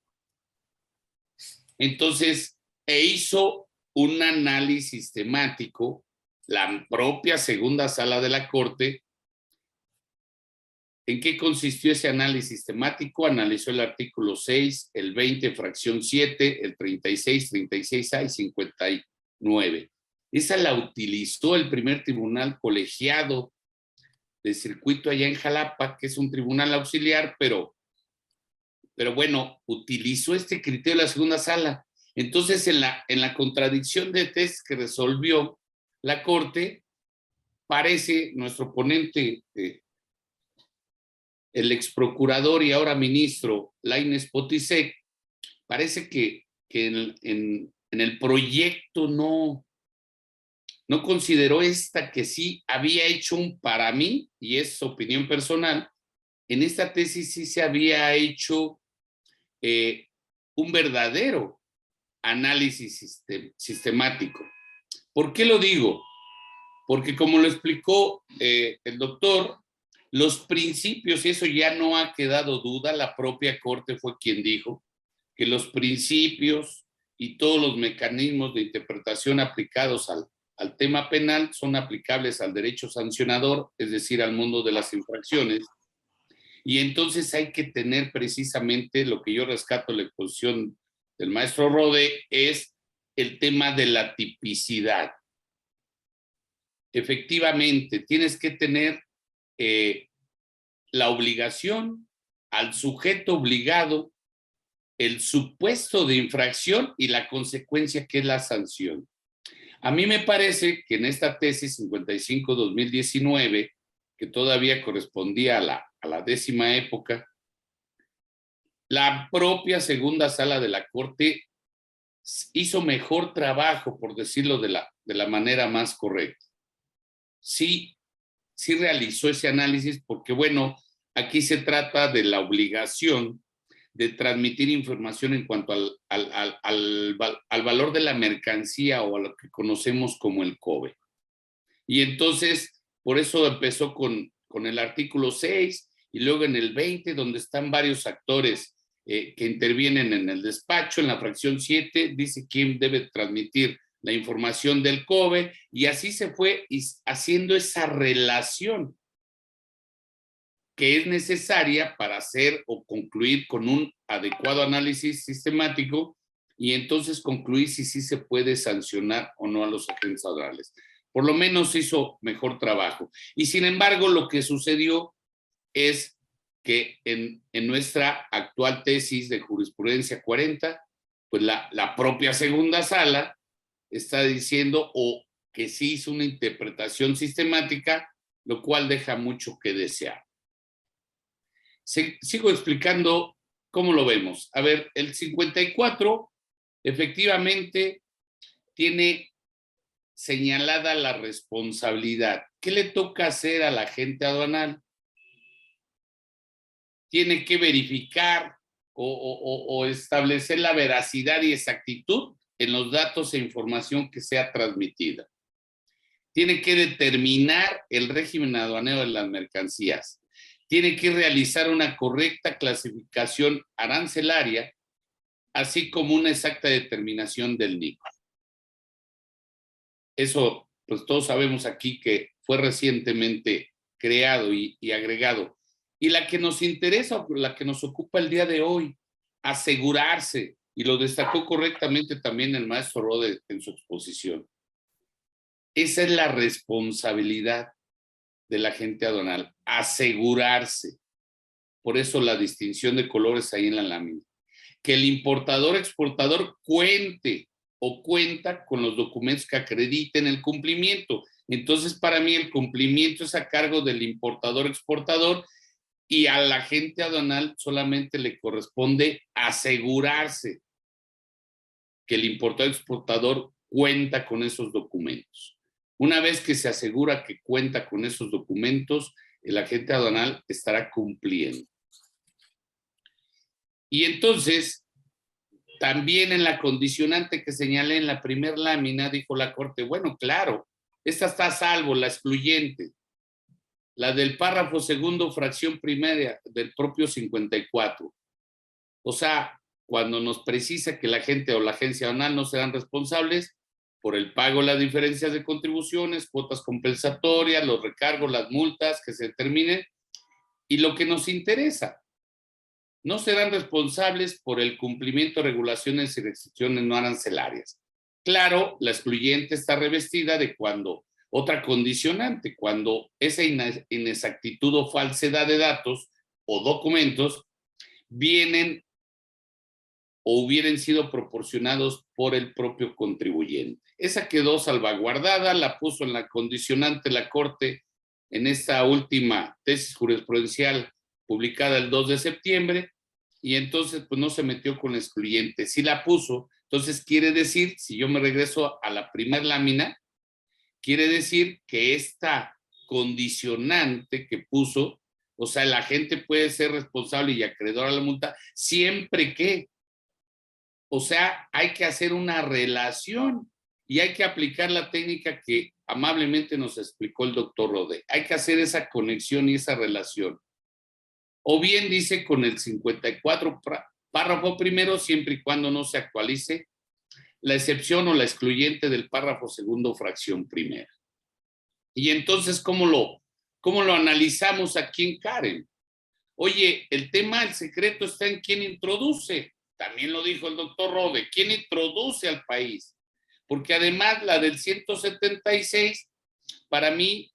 Entonces, hizo un análisis sistemático, la propia segunda sala de la Corte. ¿En qué consistió ese análisis sistemático? Analizó el artículo 6, el 20, fracción 7, el 36, 36A y 59. Esa la utilizó el primer tribunal colegiado de circuito allá en Jalapa, que es un tribunal auxiliar, pero bueno, utilizó este criterio de la segunda sala. Entonces, en la contradicción de tesis que resolvió la Corte, parece nuestro ponente, el ex procurador y ahora ministro Lainez Potisek, parece que en el proyecto no consideró esta que sí había hecho para mí, y es opinión personal, en esta tesis sí se había hecho un verdadero análisis sistemático. ¿Por qué lo digo? Porque como lo explicó el doctor, los principios, y eso ya no ha quedado duda, la propia Corte fue quien dijo que los principios y todos los mecanismos de interpretación aplicados al tema penal son aplicables al derecho sancionador, es decir, al mundo de las infracciones. Y entonces hay que tener precisamente lo que yo rescato en la exposición del maestro Rode, es el tema de la tipicidad. Efectivamente, tienes que tener la obligación al sujeto obligado, el supuesto de infracción y la consecuencia que es la sanción. A mí me parece que en esta tesis 55-2019, que todavía correspondía a la 10ª época, la propia segunda sala de la Corte hizo mejor trabajo, por decirlo de la manera más correcta. Sí realizó ese análisis porque, bueno, aquí se trata de la obligación de transmitir información en cuanto al valor de la mercancía o a lo que conocemos como el COBE. Y entonces, por eso empezó con el artículo 6 y luego en el 20, donde están varios actores que intervienen en el despacho. En la fracción 7 dice quién debe transmitir la información del COBE, y así se fue haciendo esa relación que es necesaria para hacer o concluir con un adecuado análisis sistemático y entonces concluir si sí se puede sancionar o no a los agentes aduanales. Por lo menos hizo mejor trabajo. Y sin embargo, lo que sucedió es que en nuestra actual tesis de jurisprudencia 40, pues la propia segunda sala está diciendo que sí hizo una interpretación sistemática, lo cual deja mucho que desear. Sigo explicando cómo lo vemos. A ver, el 54 efectivamente tiene señalada la responsabilidad. ¿Qué le toca hacer al agente aduanal? Tiene que verificar o establecer la veracidad y exactitud en los datos e información que sea transmitida. Tiene que determinar el régimen aduanero de las mercancías. Tiene que realizar una correcta clasificación arancelaria, así como una exacta determinación del NIC. Eso, pues todos sabemos aquí que fue recientemente creado y agregado. Y la que nos interesa, la que nos ocupa el día de hoy, asegurarse, y lo destacó correctamente también el maestro Rode en su exposición. Esa es la responsabilidad del agente aduanal, asegurarse. Por eso la distinción de colores ahí en la lámina. Que el importador-exportador cuenta con los documentos que acrediten el cumplimiento. Entonces, para mí, el cumplimiento es a cargo del importador-exportador y al agente aduanal solamente le corresponde asegurarse que el importador exportador cuenta con esos documentos. Una vez que se asegura que cuenta con esos documentos, el agente aduanal estará cumpliendo. Y entonces, también en la condicionante que señalé en la primer lámina, dijo la Corte, bueno, claro, esta está a salvo, la excluyente, la del párrafo segundo, fracción primera del propio 54. O sea, cuando nos precisa que la agente o la agencia aduanal no serán responsables por el pago de las diferencias de contribuciones, cuotas compensatorias, los recargos, las multas que se determinen, y lo que nos interesa, no serán responsables por el cumplimiento de regulaciones y restricciones no arancelarias. Claro, la excluyente está revestida de cuando, otra condicionante, cuando esa inexactitud o falsedad de datos o documentos vienen o hubieran sido proporcionados por el propio contribuyente. Esa quedó salvaguardada, la puso en la condicionante la Corte en esta última tesis jurisprudencial publicada el 2 de septiembre, y entonces pues no se metió con la excluyente, sí la puso. Entonces quiere decir, si yo me regreso a la primera lámina, quiere decir que esta condicionante que puso, o sea, el agente puede ser responsable y acreedor a la multa siempre que, o sea, hay que hacer una relación y hay que aplicar la técnica que amablemente nos explicó el doctor Rode. Hay que hacer esa conexión y esa relación. O bien dice con el 54 párrafo primero, siempre y cuando no se actualice la excepción o la excluyente del párrafo segundo, fracción primera. Y entonces, ¿cómo lo analizamos aquí en Karen? Oye, el tema del secreto está en quién introduce. También lo dijo el doctor Rode, quién introduce al país. Porque además la del 176, para mí,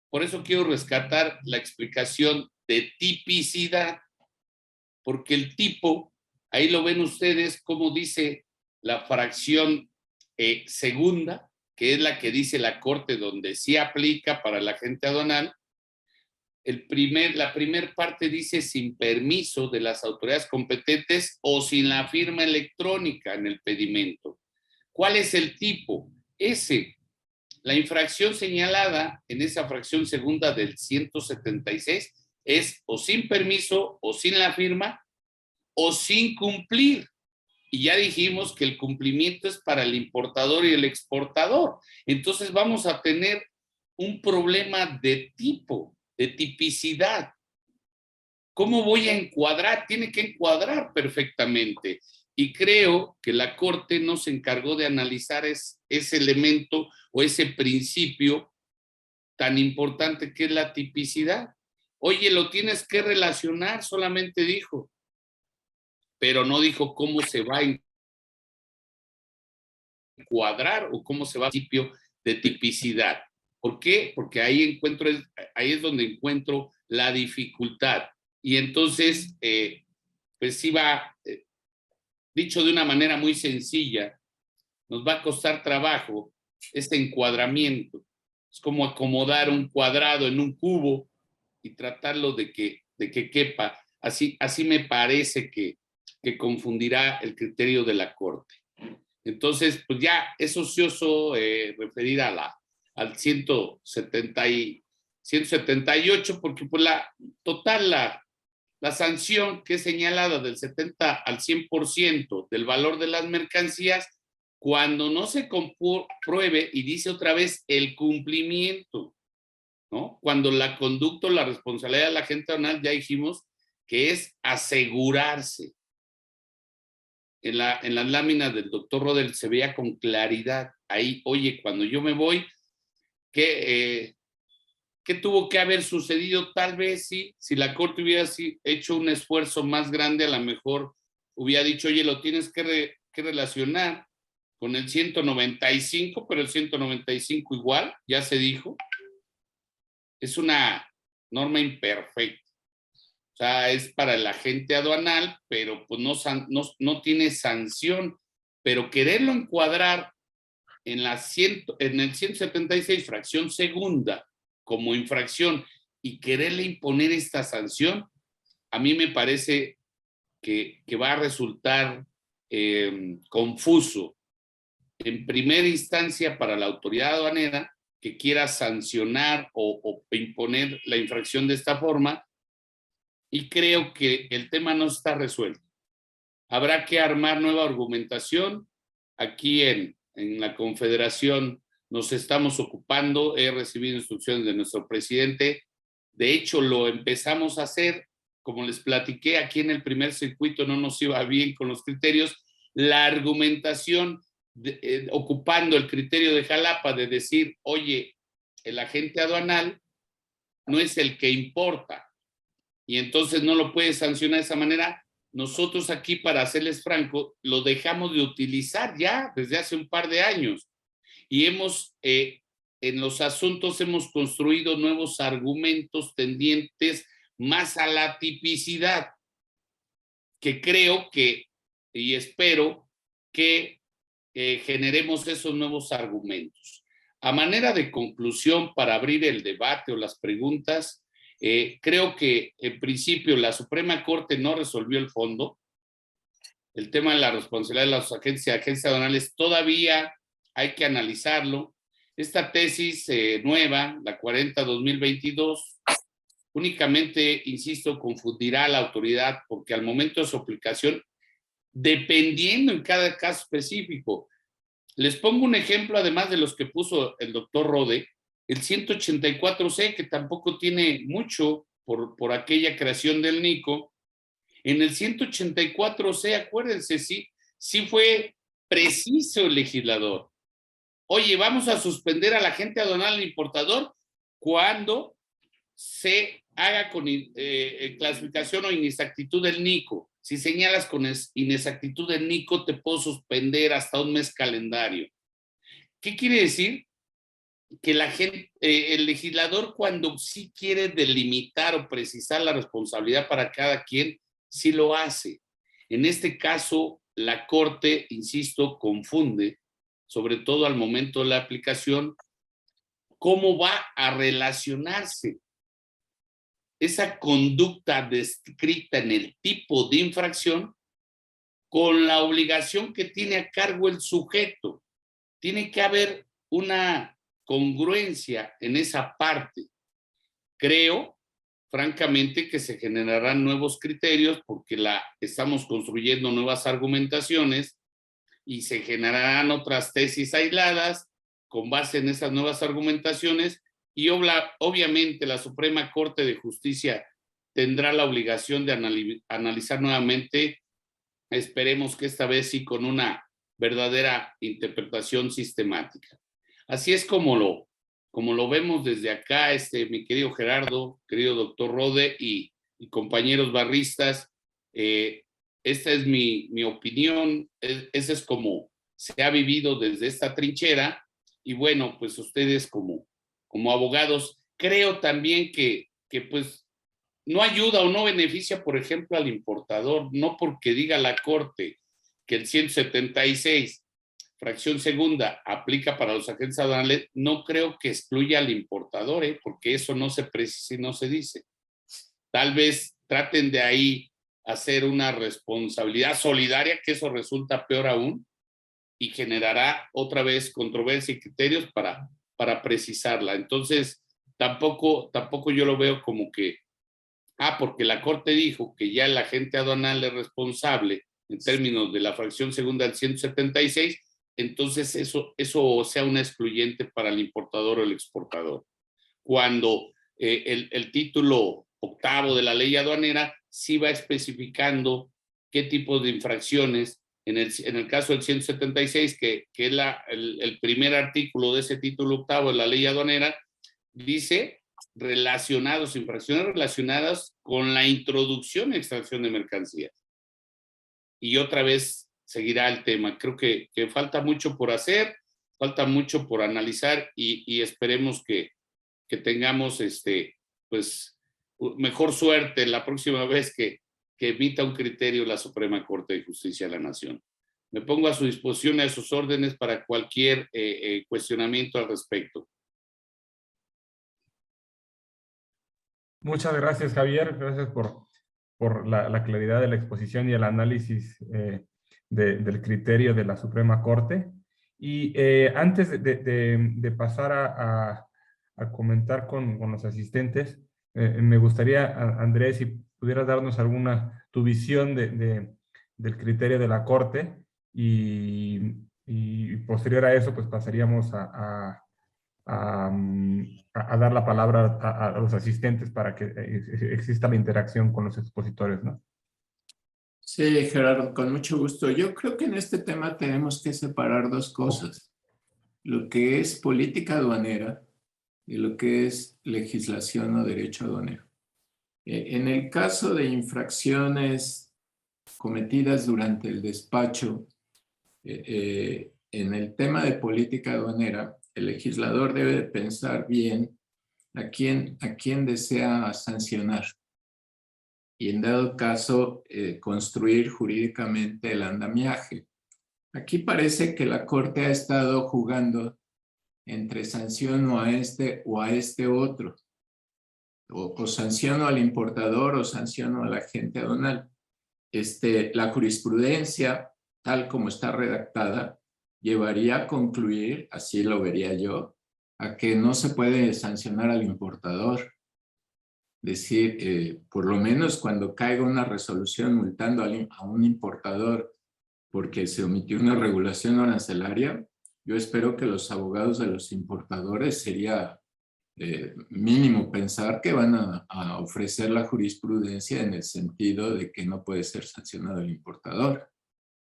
por eso quiero rescatar la explicación de tipicidad, porque el tipo, ahí lo ven ustedes, como dice la fracción segunda, que es la que dice la Corte, donde sí aplica para el agente aduanal. La primer parte dice sin permiso de las autoridades competentes o sin la firma electrónica en el pedimento. ¿Cuál es el tipo? Ese. La infracción señalada en esa fracción segunda del 176 es o sin permiso o sin la firma o sin cumplir. Y ya dijimos que el cumplimiento es para el importador y el exportador. Entonces vamos a tener un problema de tipo, de tipicidad. ¿Cómo voy a encuadrar? Tiene que encuadrar perfectamente. Y creo que la Corte no se encargó de analizar ese elemento o ese principio tan importante que es la tipicidad. Oye, lo tienes que relacionar, solamente dijo, pero no dijo cómo se va a encuadrar o cómo se va a principio de tipicidad. ¿Por qué? Porque ahí es donde encuentro la dificultad. Y entonces, pues sí va, dicho de una manera muy sencilla, nos va a costar trabajo este encuadramiento. Es como acomodar un cuadrado en un cubo y tratarlo de que quepa. Así me parece que confundirá el criterio de la Corte. Entonces, pues ya es ocioso referir al 178, porque pues la sanción que es señalada del 70 al 100% del valor de las mercancías, cuando no se compruebe, y dice otra vez, el cumplimiento, ¿no? Cuando la conducta o la responsabilidad del agente aduanal, ya dijimos que es asegurarse. En las láminas del doctor Rodel se veía con claridad. Ahí, oye, cuando yo me voy, ¿qué tuvo que haber sucedido? Tal vez sí, si la Corte hubiera hecho un esfuerzo más grande, a lo mejor hubiera dicho, oye, lo tienes que relacionar con el 195, pero el 195 igual, ya se dijo. Es una norma imperfecta. O sea, es para el agente aduanal, pero pues no tiene sanción. Pero quererlo encuadrar en el 176, fracción segunda, como infracción, y quererle imponer esta sanción, a mí me parece que va a resultar confuso en primera instancia para la autoridad aduanera que quiera sancionar o imponer la infracción de esta forma, y creo que el tema no está resuelto. Habrá que armar nueva argumentación. Aquí en la Confederación nos estamos ocupando, he recibido instrucciones de nuestro presidente, de hecho lo empezamos a hacer, como les platiqué, aquí en el primer circuito no nos iba bien con los criterios, la argumentación ocupando el criterio de Jalapa de decir, oye, el agente aduanal no es el que importa y entonces no lo puede sancionar de esa manera. Nosotros aquí, para serles franco, lo dejamos de utilizar ya desde hace un par de años y en los asuntos hemos construido nuevos argumentos tendientes más a la tipicidad, que creo que y espero que generemos esos nuevos argumentos. A manera de conclusión, para abrir el debate o las preguntas, creo que en principio la Suprema Corte no resolvió el fondo. El tema de la responsabilidad de las agencias aduanales todavía hay que analizarlo. Esta tesis nueva, la 40-2022, únicamente, insisto, confundirá a la autoridad porque al momento de su aplicación, dependiendo en cada caso específico, les pongo un ejemplo, además de los que puso el doctor Rode, el 184C, que tampoco tiene mucho por aquella creación del NICO. En el 184C, acuérdense, sí fue preciso el legislador. Oye, vamos a suspender al agente aduanal al importador cuando se haga con clasificación o inexactitud del NICO. Si señalas con inexactitud del NICO, te puedo suspender hasta un mes calendario. ¿Qué quiere decir? Que el legislador, cuando sí quiere delimitar o precisar la responsabilidad para cada quien, sí lo hace. En este caso, la Corte, insisto, confunde, sobre todo al momento de la aplicación, cómo va a relacionarse esa conducta descrita en el tipo de infracción con la obligación que tiene a cargo el sujeto. Tiene que haber una congruencia en esa parte. Creo, francamente, que se generarán nuevos criterios porque estamos construyendo nuevas argumentaciones y se generarán otras tesis aisladas con base en esas nuevas argumentaciones y obviamente la Suprema Corte de Justicia tendrá la obligación de analizar nuevamente, esperemos que esta vez sí con una verdadera interpretación sistemática. Así es como lo vemos desde acá, mi querido Gerardo, querido doctor Rode y compañeros barristas. Esta es mi opinión, ese es como se ha vivido desde esta trinchera y bueno, pues ustedes como abogados, creo también que pues no ayuda o no beneficia, por ejemplo, al importador, no porque diga la Corte que el 176, fracción segunda, aplica para los agentes aduanales, no creo que excluya al importador, porque eso no se precisa y no se dice. Tal vez traten de ahí hacer una responsabilidad solidaria, que eso resulta peor aún, y generará otra vez controversia y criterios para precisarla. Entonces, tampoco yo lo veo como que, porque la Corte dijo que ya el agente aduanal es responsable en términos de la fracción segunda del 176, entonces eso sea una excluyente para el importador o el exportador. Cuando el título octavo de la ley aduanera sí va especificando qué tipo de infracciones, en el caso del 176, que es el primer artículo de ese título octavo de la ley aduanera, dice infracciones relacionadas con la introducción y extracción de mercancías. Y otra vez seguirá el tema. Creo que falta mucho por hacer, falta mucho por analizar y esperemos que tengamos pues mejor suerte la próxima vez que emita un criterio la Suprema Corte de Justicia de la Nación. Me pongo a su disposición y a sus órdenes para cualquier cuestionamiento al respecto. Muchas gracias, Javier. Gracias por la claridad de la exposición y el análisis del criterio de la Suprema Corte. Y antes de pasar a comentar con los asistentes, me gustaría, Andrés, si pudieras darnos tu visión del criterio de la Corte y posterior a eso, pues pasaríamos a dar la palabra a los asistentes para que exista la interacción con los expositores, ¿no? Sí, Gerardo, con mucho gusto. Yo creo que en este tema tenemos que separar dos cosas. Lo que es política aduanera y lo que es legislación o derecho aduanero. En el caso de infracciones cometidas durante el despacho, en el tema de política aduanera, el legislador debe de pensar bien a quién desea sancionar y en dado caso construir jurídicamente el andamiaje. Aquí parece que la Corte ha estado jugando entre sanciono a este o a este otro, o sanciono al importador o sanciono al agente aduanal. La jurisprudencia, tal como está redactada, llevaría a concluir, así lo vería yo, a que no se puede sancionar al importador. Decir, por lo menos cuando caiga una resolución multando a un importador porque se omitió una regulación arancelaria, yo espero que los abogados de los importadores sería mínimo pensar que van a ofrecer la jurisprudencia en el sentido de que no puede ser sancionado el importador.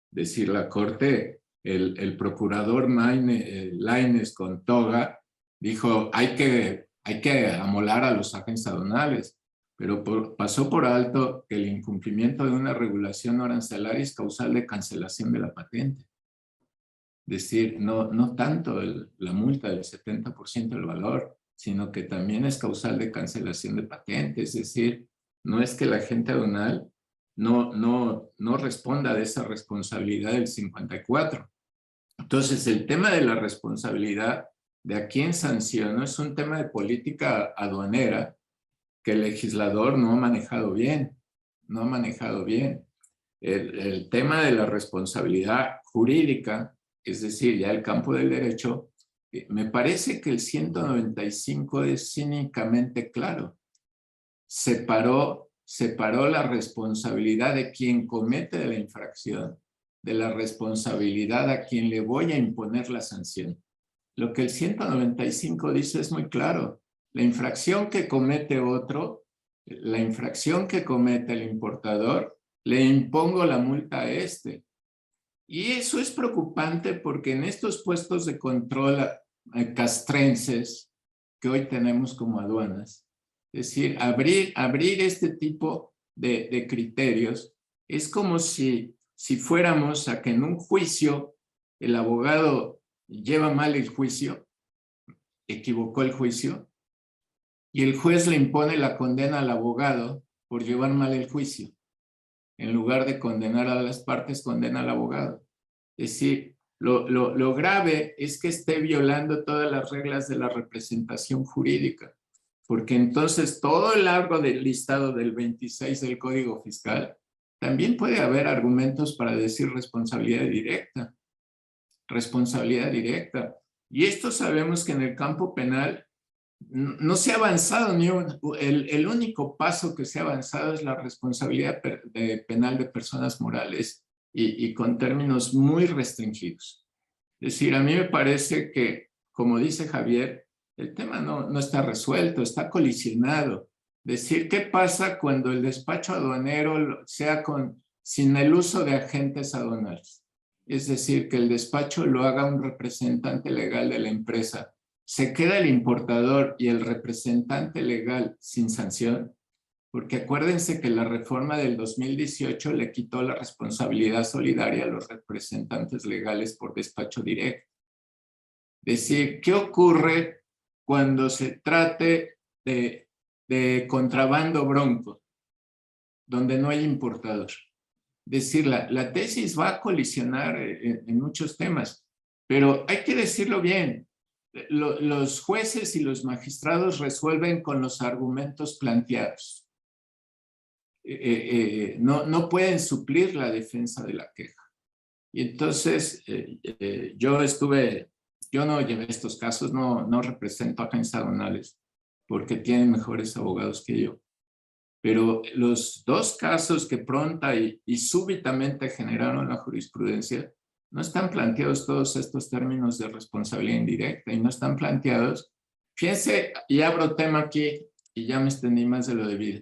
Decir, la Corte, el procurador Lainez con toga dijo hay que amolar a los agentes aduanales, pero pasó por alto que el incumplimiento de una regulación arancelaria es causal de cancelación de la patente. Decir, no tanto la multa del 70% del valor, sino que también es causal de cancelación de patente. Es decir, no es que la agente aduanal no responda de esa responsabilidad del 54. Entonces, el tema de la responsabilidad de a quién sanciono es un tema de política aduanera que el legislador no ha manejado bien. No ha manejado bien. El tema de la responsabilidad jurídica, es decir, ya el campo del derecho, me parece que el 195 es cínicamente claro. Separó la responsabilidad de quien comete la infracción de la responsabilidad a quien le voy a imponer la sanción. Lo que el 195 dice es muy claro. La infracción que comete otro, la infracción que comete el importador, le impongo la multa a este. Y eso es preocupante porque en estos puestos de control castrenses que hoy tenemos como aduanas, es decir, abrir este tipo de criterios es como si fuéramos a que en un juicio el abogado lleva mal el juicio, equivocó el juicio, y el juez le impone la condena al abogado por llevar mal el juicio. En lugar de condenar a las partes, condena al abogado. Es decir, lo grave es que esté violando todas las reglas de la representación jurídica, porque entonces todo el largo del listado del 26 del Código Fiscal también puede haber argumentos para decir responsabilidad directa. Responsabilidad directa. Y esto sabemos que en el campo penal no se ha avanzado el único paso que se ha avanzado es la responsabilidad penal de personas morales y con términos muy restringidos. Es decir, a mí me parece que, como dice Javier, el tema no está resuelto, está colisionado. Decir, ¿qué pasa cuando el despacho aduanero sea sin el uso de agentes aduanales? Es decir, que el despacho lo haga un representante legal de la empresa. ¿Se queda el importador y el representante legal sin sanción? Porque acuérdense que la reforma del 2018 le quitó la responsabilidad solidaria a los representantes legales por despacho directo. Es decir, ¿qué ocurre cuando se trate de contrabando bronco, donde no hay importador? Es decir, la tesis va a colisionar en muchos temas, pero hay que decirlo bien. Los jueces y los magistrados resuelven con los argumentos planteados. No pueden suplir la defensa de la queja. Y entonces yo no llevé estos casos, no represento a agencias aduanales porque tienen mejores abogados que yo. Pero los dos casos que pronta y súbitamente generaron la jurisprudencia, no están planteados todos estos términos de responsabilidad indirecta y no están planteados. Fíjense, y abro tema aquí y ya me extendí más de lo debido.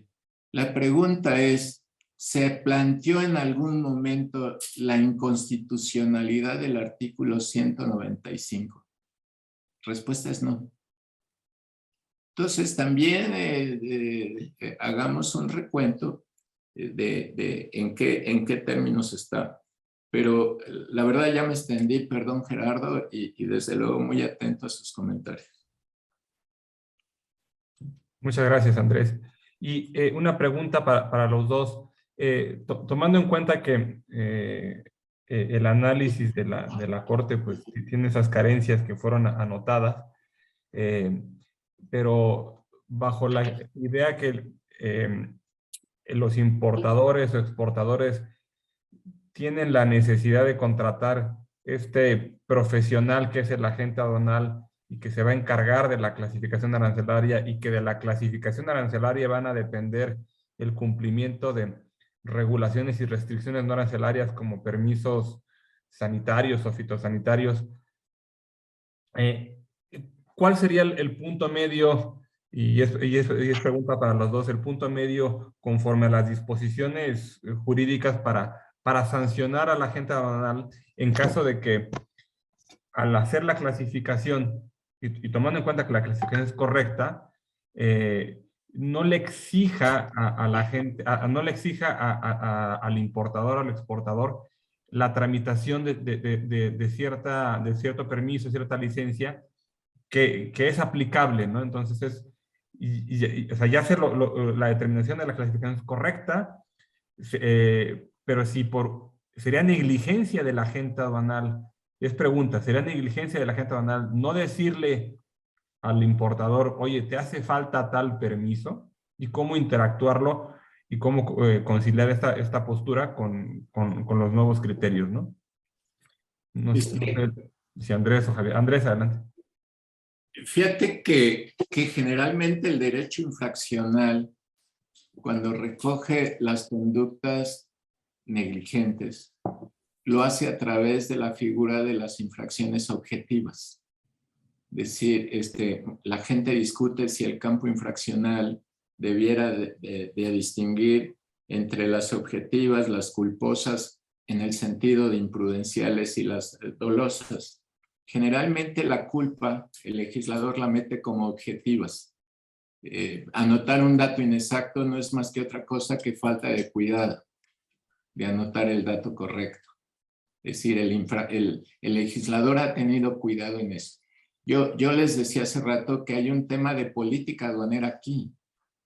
La pregunta es, ¿se planteó en algún momento la inconstitucionalidad del artículo 195? Respuesta es no. Entonces también hagamos un recuento de en qué términos está. Pero la verdad ya me extendí, perdón Gerardo, y desde luego muy atento a sus comentarios. Muchas gracias, Andrés. Y una pregunta para los dos. Tomando en cuenta que el análisis de la Corte pues, tiene esas carencias que fueron anotadas, pero bajo la idea que los importadores o exportadores tienen la necesidad de contratar este profesional que es el agente aduanal y que se va a encargar de la clasificación arancelaria y que de la clasificación arancelaria van a depender el cumplimiento de regulaciones y restricciones no arancelarias como permisos sanitarios o fitosanitarios. ¿Cuál sería el punto medio? Y es pregunta para los dos, el punto medio conforme a las disposiciones jurídicas para sancionar al agente aduanal en caso de que al hacer la clasificación y tomando en cuenta que la clasificación es correcta, no le exija a la gente, no le exija al importador o al exportador la tramitación de cierto permiso, cierta licencia que es aplicable, ¿no? Entonces, o sea, ya hacer la determinación de la clasificación es correcta, pero si sería negligencia del agente aduanal, es pregunta, ¿sería negligencia del agente aduanal no decirle al importador, oye, te hace falta tal permiso? ¿Y cómo interactuarlo y cómo conciliar esta postura con los nuevos criterios, ¿no? No sé si Andrés o Javier. Andrés, adelante. Fíjate que generalmente el derecho infraccional, cuando recoge las conductas negligentes, lo hace a través de la figura de las infracciones objetivas. Es decir, la gente discute si el campo infraccional debiera de distinguir entre las objetivas, las culposas, en el sentido de imprudenciales y las dolosas. Generalmente la culpa, el legislador la mete como objetivas. Anotar un dato inexacto no es más que otra cosa que falta de cuidado, de anotar el dato correcto. Es decir, el legislador ha tenido cuidado en eso. Yo les decía hace rato que hay un tema de política aduanera aquí.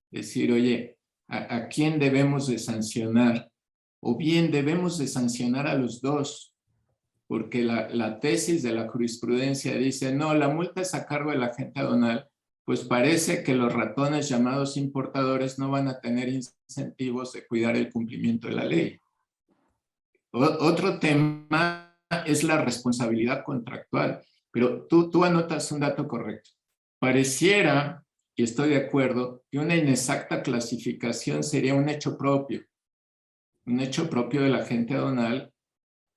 Es decir, oye, ¿a quién debemos de sancionar? O bien debemos de sancionar a los dos, porque la tesis de la jurisprudencia dice, no, la multa es a cargo del agente aduanal, pues parece que los ratones llamados importadores no van a tener incentivos de cuidar el cumplimiento de la ley. Otro tema es la responsabilidad contractual, pero tú anotas un dato correcto. Pareciera, y estoy de acuerdo, que una inexacta clasificación sería un hecho propio del agente aduanal,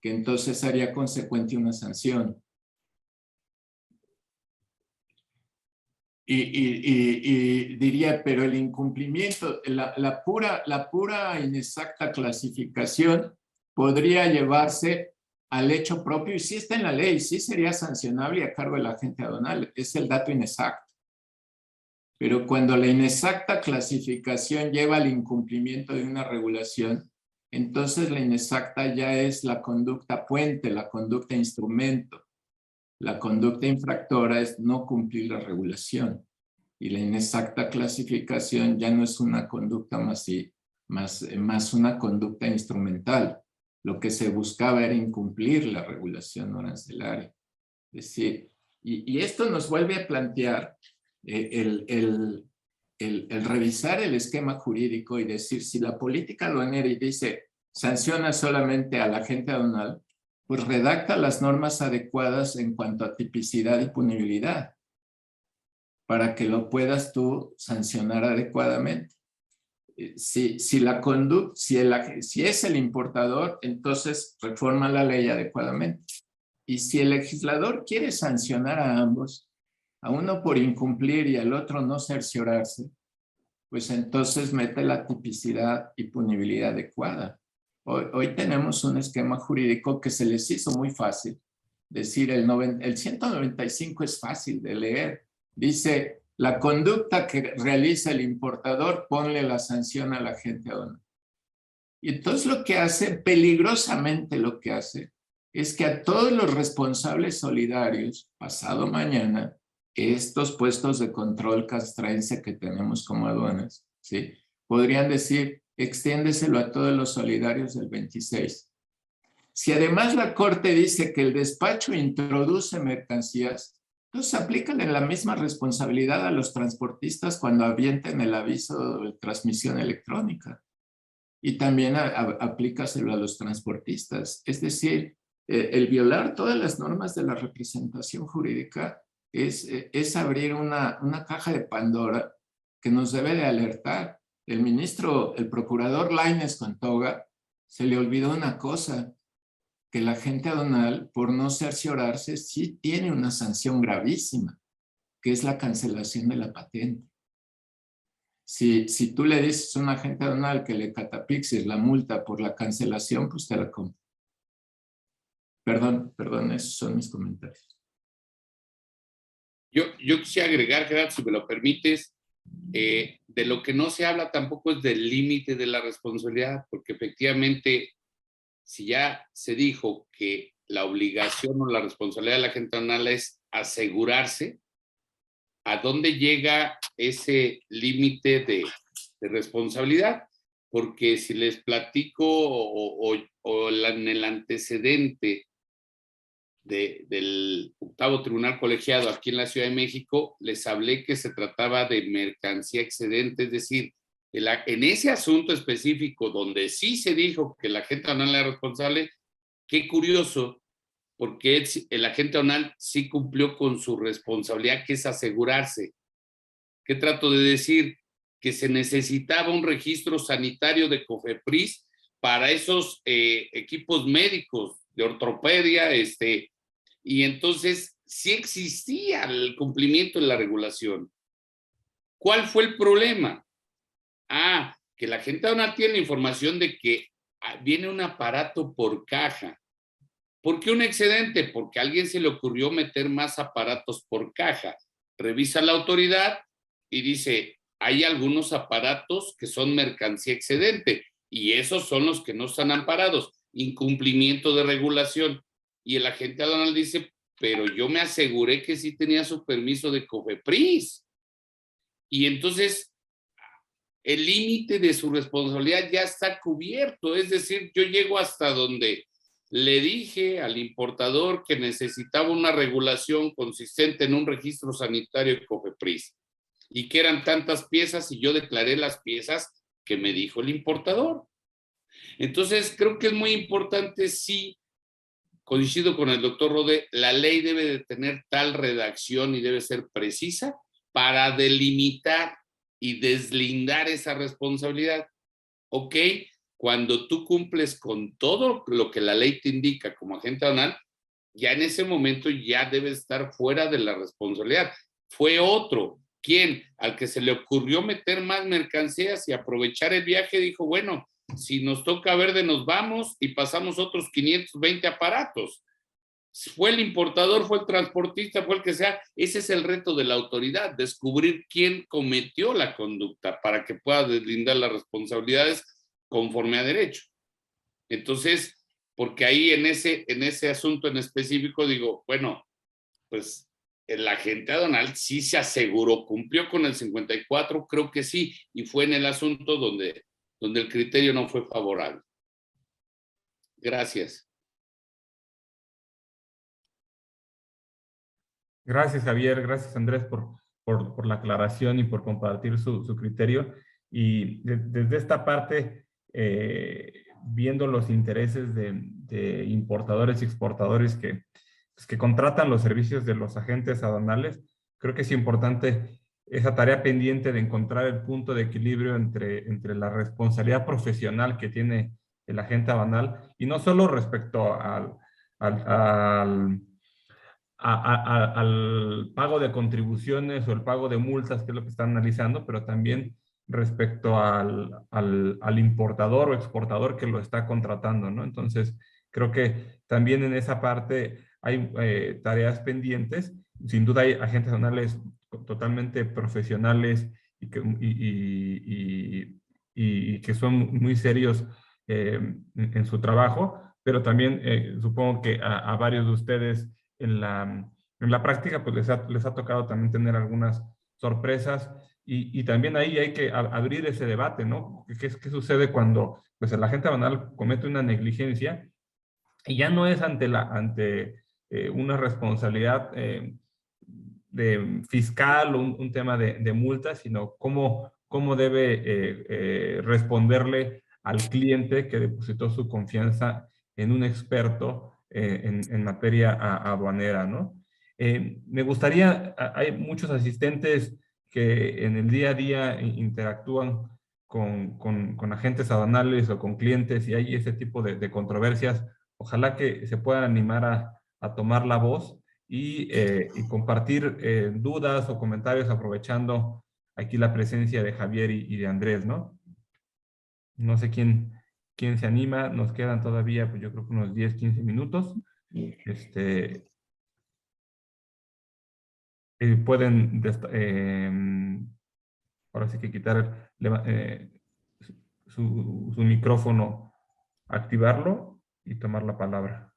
que entonces haría consecuente una sanción. Y diría, pero el incumplimiento, la pura inexacta clasificación podría llevarse al hecho propio, y sí está en la ley, sí sería sancionable a cargo del agente aduanal, es el dato inexacto. Pero cuando la inexacta clasificación lleva al incumplimiento de una regulación, entonces la inexacta ya es la conducta puente, la conducta instrumento. La conducta infractora es no cumplir la regulación. Y la inexacta clasificación ya no es una conducta más una conducta instrumental. Lo que se buscaba era incumplir la regulación no arancelaria. Es decir, y esto nos vuelve a plantear el revisar el esquema jurídico y decir, si la política aduanera dice sanciona solamente al agente aduanal, pues redacta las normas adecuadas en cuanto a tipicidad y punibilidad, para que lo puedas tú sancionar adecuadamente. Si es el importador, entonces reforma la ley adecuadamente. Y si el legislador quiere sancionar a ambos, a uno por incumplir y al otro no cerciorarse, pues entonces mete la tipicidad y punibilidad adecuada. Hoy tenemos un esquema jurídico que se les hizo muy fácil. Decir, el 195 es fácil de leer. Dice, la conducta que realiza el importador, ponle la sanción a la agente aduanal. Y entonces lo que hace, peligrosamente lo que hace, es que a todos los responsables solidarios, pasado mañana, estos puestos de control castrense que tenemos como aduanas, ¿sí? Podrían decir, extiéndeselo a todos los solidarios del 26. Si además la Corte dice que el despacho introduce mercancías, entonces aplícale la misma responsabilidad a los transportistas cuando avienten el aviso de transmisión electrónica. Y también aplícaselo a los transportistas. Es decir, el violar todas las normas de la representación jurídica es abrir una caja de Pandora que nos debe de alertar. El procurador Lainez con toga, se le olvidó una cosa, que la agente aduanal, por no cerciorarse, sí tiene una sanción gravísima, que es la cancelación de la patente. Si tú le dices a un agente aduanal que le catapixes la multa por la cancelación, pues te la compra. Perdón, esos son mis comentarios. Yo quisiera agregar, Gerardo, si me lo permites, de lo que no se habla tampoco es del límite de la responsabilidad, porque efectivamente, si ya se dijo que la obligación o la responsabilidad de la agente aduanal es asegurarse, ¿a dónde llega ese límite de responsabilidad? Porque si les platico en el antecedente del octavo tribunal colegiado aquí en la Ciudad de México, les hablé que se trataba de mercancía excedente, es decir, en ese asunto específico donde sí se dijo que la agente aduanal era responsable, qué curioso, porque el agente aduanal sí cumplió con su responsabilidad, que es asegurarse. ¿Qué trato de decir? Que se necesitaba un registro sanitario de COFEPRIS para esos equipos médicos de ortopedia, y entonces sí existía el cumplimiento de la regulación. ¿Cuál fue el problema? Que la agente aduanal tiene la información de que viene un aparato por caja. ¿Por qué un excedente? Porque a alguien se le ocurrió meter más aparatos por caja. Revisa la autoridad y dice, hay algunos aparatos que son mercancía excedente y esos son los que no están amparados. Incumplimiento de regulación. Y el agente aduanal dice, pero yo me aseguré que sí tenía su permiso de COFEPRIS. Y entonces el límite de su responsabilidad ya está cubierto. Es decir, yo llego hasta donde le dije al importador que necesitaba una regulación consistente en un registro sanitario de COFEPRIS y que eran tantas piezas y yo declaré las piezas que me dijo el importador. Entonces, creo que es muy importante, sí, coincido con el doctor Rodé, la ley debe de tener tal redacción y debe ser precisa para delimitar y deslindar esa responsabilidad. Ok, cuando tú cumples con todo lo que la ley te indica como agente aduanal, ya en ese momento ya debes estar fuera de la responsabilidad. Fue otro, ¿quién? Al que se le ocurrió meter más mercancías y aprovechar el viaje, dijo, bueno, si nos toca verde nos vamos y pasamos otros 520 aparatos. Fue el importador, fue el transportista, fue el que sea. Ese es el reto de la autoridad, descubrir quién cometió la conducta para que pueda deslindar las responsabilidades conforme a derecho. Entonces, porque ahí en ese asunto en específico digo, bueno, pues el agente aduanal sí se aseguró, cumplió con el 54, creo que sí, y fue en el asunto donde el criterio no fue favorable. Gracias. Gracias, Javier. Gracias, Andrés, por la aclaración y por compartir su criterio. Y desde esta parte, viendo los intereses de importadores y exportadores que contratan los servicios de los agentes aduanales, creo que es importante esa tarea pendiente de encontrar el punto de equilibrio entre la responsabilidad profesional que tiene el agente aduanal, y no solo respecto al pago de contribuciones o el pago de multas, que es lo que están analizando, pero también respecto al importador o exportador que lo está contratando, ¿no? Entonces, creo que también en esa parte hay tareas pendientes. Sin duda hay agentes aduanales totalmente profesionales y que son muy serios en su trabajo, pero también supongo que a varios de ustedes en la práctica pues les ha tocado también tener algunas sorpresas, y también ahí hay que abrir ese debate, ¿no? ¿Qué sucede cuando pues, el agente aduanal comete una negligencia y ya no es ante una responsabilidad de fiscal o un tema de multa, sino cómo debe responderle al cliente que depositó su confianza en un experto en materia aduanera, ¿no? Me gustaría, hay muchos asistentes que en el día a día interactúan con agentes aduanales o con clientes, y hay ese tipo de controversias. Ojalá que se puedan animar a tomar la voz y compartir dudas o comentarios aprovechando aquí la presencia de Javier y de Andrés, ¿no? No sé quién se anima, nos quedan todavía, pues yo creo que unos 10, 15 minutos. Pueden, ahora sí que quitar su micrófono, activarlo y tomar la palabra.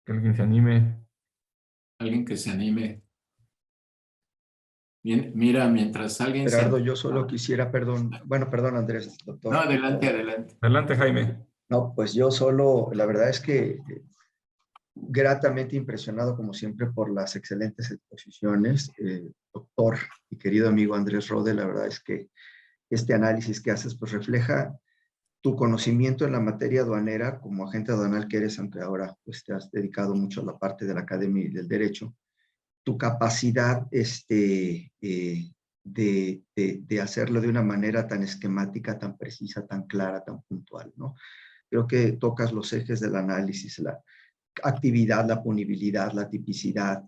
Que alguien se anime. Alguien que se anime. Bien, mira, mientras alguien Gerardo, se... yo solo quisiera, perdón, bueno, perdón Andrés, doctor. No, adelante, adelante. Adelante, Jaime. No, pues yo solo, la verdad es que gratamente impresionado como siempre por las excelentes exposiciones. Doctor y querido amigo Andrés Rode, la verdad es que este análisis que haces pues refleja tu conocimiento en la materia aduanera como agente aduanal que eres, aunque ahora pues te has dedicado mucho a la parte de la academia y del derecho, tu capacidad de hacerlo de una manera tan esquemática, tan precisa, tan clara, tan puntual, ¿no? Creo que tocas los ejes del análisis, la actividad, la punibilidad, la tipicidad,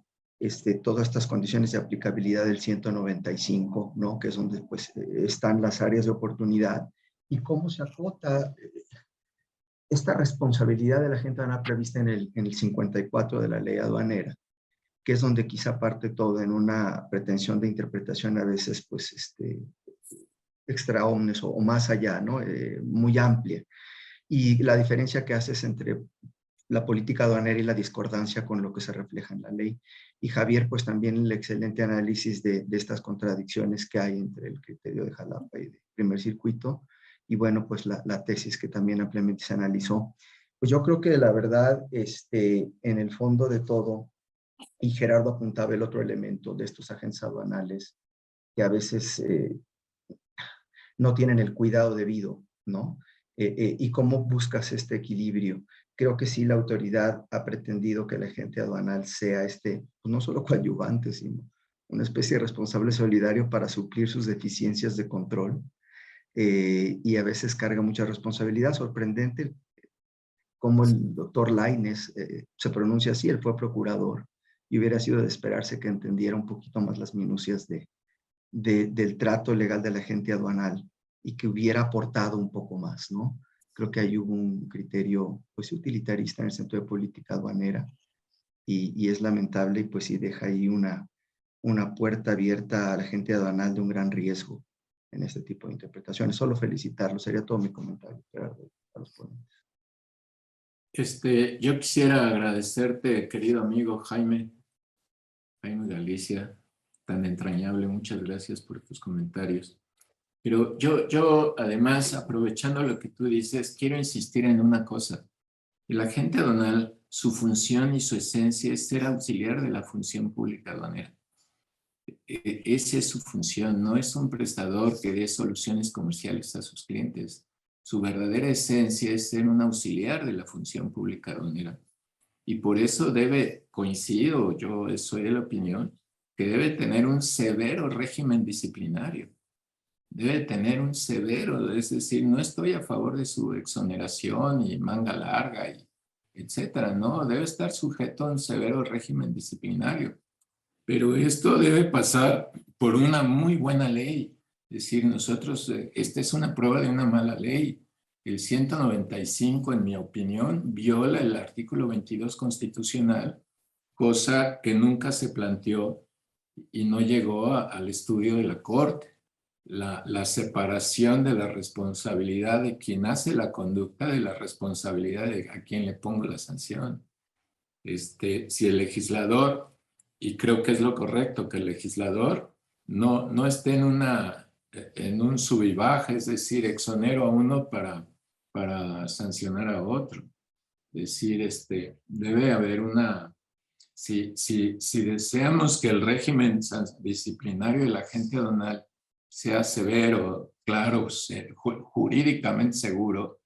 todas estas condiciones de aplicabilidad del 195, ¿no? Que es donde pues, están las áreas de oportunidad, y cómo se acota esta responsabilidad de la agente aduanal prevista en el 54 de la ley aduanera, que es donde quizá parte todo en una pretensión de interpretación a veces pues extra omnes o más allá, ¿no? Muy amplia. Y la diferencia que haces entre la política aduanera y la discordancia con lo que se refleja en la ley. Y Javier, pues también el excelente análisis de estas contradicciones que hay entre el criterio de Jalapa y de primer circuito, y bueno, pues la tesis que también ampliamente se analizó. Pues yo creo que la verdad, en el fondo de todo, y Gerardo apuntaba el otro elemento de estos agentes aduanales, que a veces no tienen el cuidado debido, ¿no? Y cómo buscas este equilibrio. Creo que sí, la autoridad ha pretendido que el agente aduanal sea pues no solo coadyuvante, sino una especie de responsable solidario para suplir sus deficiencias de control, y a veces carga mucha responsabilidad. Sorprendente como el doctor Lainez se pronuncia así, él fue procurador, y hubiera sido de esperarse que entendiera un poquito más las minucias del trato legal del agente aduanal y que hubiera aportado un poco más, ¿no? Creo que ahí hubo un criterio pues utilitarista en el sentido de política aduanera, y es lamentable, y pues sí deja ahí una puerta abierta al agente aduanal de un gran riesgo en este tipo de interpretaciones. Solo felicitarlo, sería todo mi comentario, Gerardo, a los ponentes. Yo quisiera agradecerte, querido amigo Jaime Galicia, tan entrañable. Muchas gracias por tus comentarios. Pero yo además, aprovechando lo que tú dices, quiero insistir en una cosa. El agente aduanal su función y su esencia es ser auxiliar de la función pública aduanera. Esa es su función, no es un prestador que dé soluciones comerciales a sus clientes. Su verdadera esencia es ser un auxiliar de la función pública aduanera. Y por eso coincido, yo soy de la opinión, que debe tener un severo régimen disciplinario. Debe tener un severo, es decir, no estoy a favor de su exoneración y manga larga, etcétera, no, debe estar sujeto a un severo régimen disciplinario. Pero esto debe pasar por una muy buena ley. Es decir, nosotros, esta es una prueba de una mala ley. El 195, en mi opinión, viola el artículo 22 constitucional, cosa que nunca se planteó y no llegó al estudio de la Corte. La separación de la responsabilidad de quien hace la conducta de la responsabilidad de a quien le pongo la sanción. Si el legislador, y creo que es lo correcto, que el legislador no esté en un sub y baja, es decir, exonero a uno para sancionar a otro. Es decir, debe haber si deseamos que el régimen disciplinario de la agente aduanal sea severo, claro, jurídicamente seguro,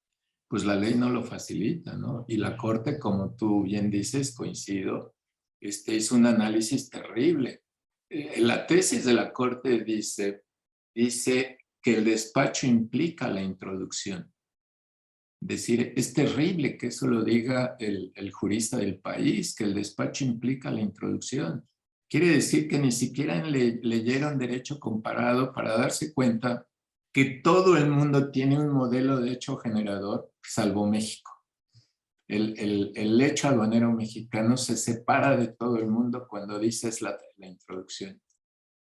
pues la ley no lo facilita, ¿no? Y la Corte, como tú bien dices, coincido, hizo un análisis terrible. La tesis de la Corte dice que el despacho implica la introducción. Es decir, es terrible que eso lo diga el jurista del país, que el despacho implica la introducción. Quiere decir que ni siquiera leyeron derecho comparado para darse cuenta que todo el mundo tiene un modelo de hecho generador, salvo México. El hecho aduanero mexicano se separa de todo el mundo cuando dices la introducción.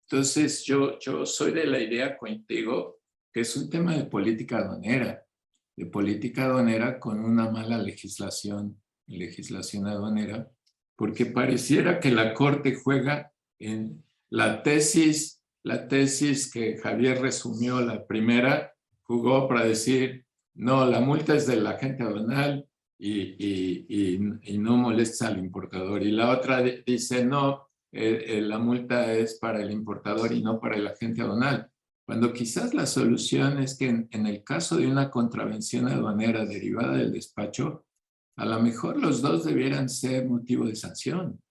Entonces, yo soy de la idea contigo que es un tema de política aduanera con una mala legislación aduanera, porque pareciera que la Corte juega en la tesis que Javier resumió, la primera, jugó para decir, no, la multa es del agente aduanal y no molesta al importador. Y la otra dice, no, la multa es para el importador y no para el agente aduanal. Cuando quizás la solución es que en el caso de una contravención aduanera derivada del despacho, a lo mejor los dos debieran ser motivo de sanción.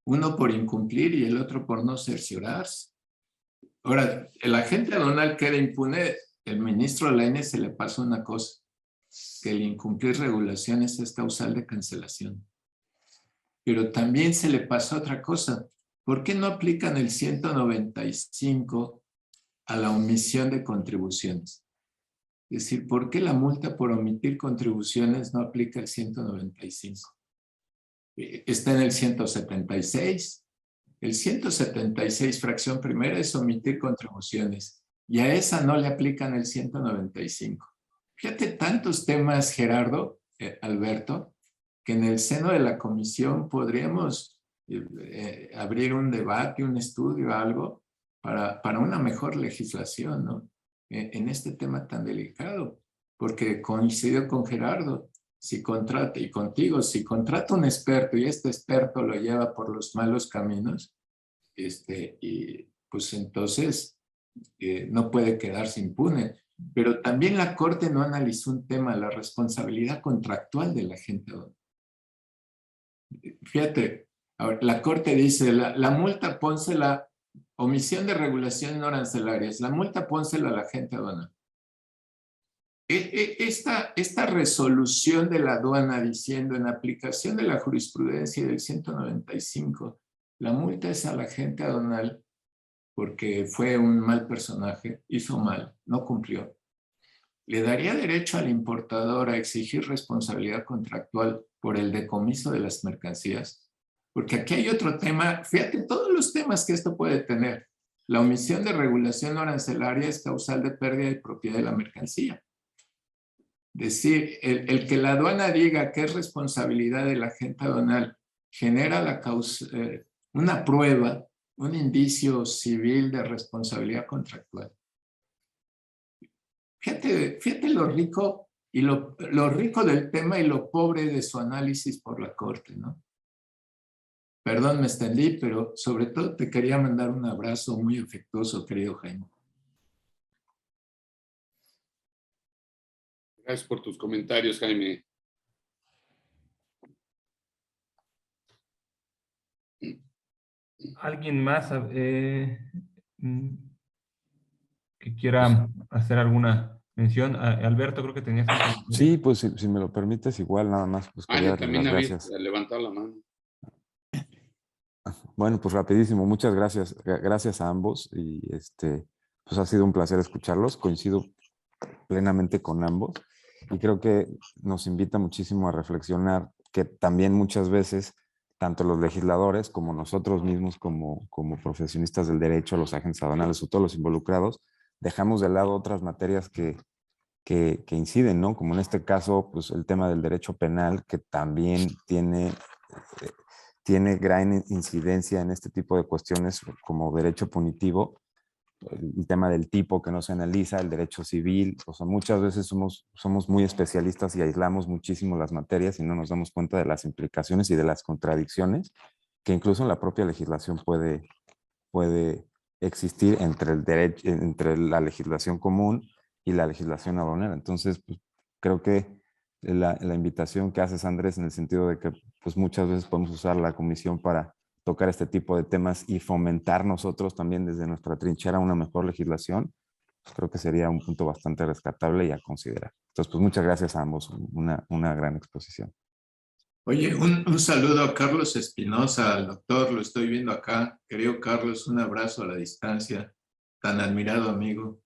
Uno por incumplir y el otro por no cerciorarse. Ahora, el agente aduanal queda impune. El ministro Lainez se le pasó una cosa, que el incumplir regulaciones es causal de cancelación. Pero también se le pasó otra cosa. ¿Por qué no aplican el 195 a la omisión de contribuciones? Es decir, ¿por qué la multa por omitir contribuciones no aplica el 195? Está en el 176. El 176, fracción primera, es omitir contribuciones. Y a esa no le aplican el 195. Fíjate, tantos temas, Gerardo, Alberto, que en el seno de la comisión podríamos abrir un debate, un estudio, algo, para una mejor legislación, ¿no? En este tema tan delicado, porque coincido con Gerardo, si contrata, y contigo, si contrata un experto y este experto lo lleva por los malos caminos, y pues entonces no puede quedarse impune. Pero también la Corte no analizó un tema, la responsabilidad contractual del agente aduanal. Fíjate, la Corte dice, la multa pónsela, omisión de regulaciones no arancelarias, la multa pónsela al agente aduanal. Esta resolución de la aduana diciendo en aplicación de la jurisprudencia del 195, la multa es al agente aduanal porque fue un mal personaje, hizo mal, no cumplió. Le daría derecho al importador a exigir responsabilidad contractual por el decomiso de las mercancías, porque aquí hay otro tema, fíjate todos los temas que esto puede tener. La omisión de regulación arancelaria es causal de pérdida de propiedad de la mercancía. Decir, el que la aduana diga que es responsabilidad del agente aduanal genera una prueba, un indicio civil de responsabilidad contractual. Fíjate lo rico y lo rico del tema y lo pobre de su análisis por la Corte, ¿no? Perdón, me extendí, pero sobre todo te quería mandar un abrazo muy afectuoso, querido Jaime. Gracias por tus comentarios, Jaime. ¿Alguien más que quiera hacer alguna mención? Alberto, creo que tenías un comentario. Sí, pues si me lo permites, igual nada más, pues quería Mario darles también las había gracias. levantado la mano. Bueno, pues rapidísimo, muchas gracias. Gracias a ambos y pues ha sido un placer escucharlos. Coincido plenamente con ambos y creo que nos invita muchísimo a reflexionar que también muchas veces tanto los legisladores como nosotros mismos como profesionistas del derecho, los agentes aduanales o todos los involucrados, dejamos de lado otras materias que inciden, ¿no? Como en este caso, pues el tema del derecho penal, que también tiene gran incidencia en este tipo de cuestiones como derecho punitivo, el tema del tipo que no se analiza, el derecho civil, o sea, muchas veces somos muy especialistas y aislamos muchísimo las materias y no nos damos cuenta de las implicaciones y de las contradicciones que incluso en la propia legislación puede existir entre la legislación común y la legislación aduanera. Entonces, pues, creo que la invitación que haces, Andrés, en el sentido de que pues, muchas veces podemos usar la comisión para tocar este tipo de temas y fomentar nosotros también desde nuestra trinchera una mejor legislación, pues creo que sería un punto bastante rescatable y a considerar. Entonces, pues muchas gracias a ambos, una gran exposición. Oye, un saludo a Carlos Espinosa, al doctor, lo estoy viendo acá. Querido Carlos, un abrazo a la distancia, tan admirado amigo.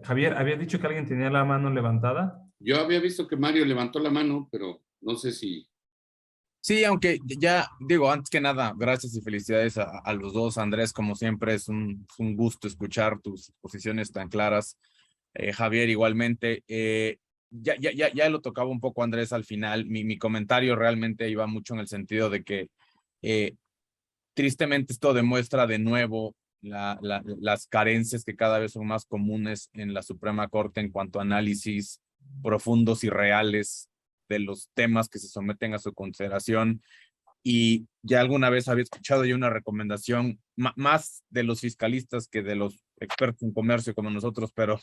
Javier, ¿habías dicho que alguien tenía la mano levantada? Yo había visto que Mario levantó la mano, pero no sé si... Sí, aunque ya digo, antes que nada, gracias y felicidades a los dos, Andrés, como siempre, es un gusto escuchar tus posiciones tan claras. Javier, igualmente. Ya lo tocaba un poco Andrés al final. Mi comentario realmente iba mucho en el sentido de que tristemente esto demuestra de nuevo las carencias que cada vez son más comunes en la Suprema Corte en cuanto a análisis profundos y reales de los temas que se someten a su consideración. Y ya alguna vez había escuchado yo una recomendación más de los fiscalistas que de los expertos en comercio como nosotros, pero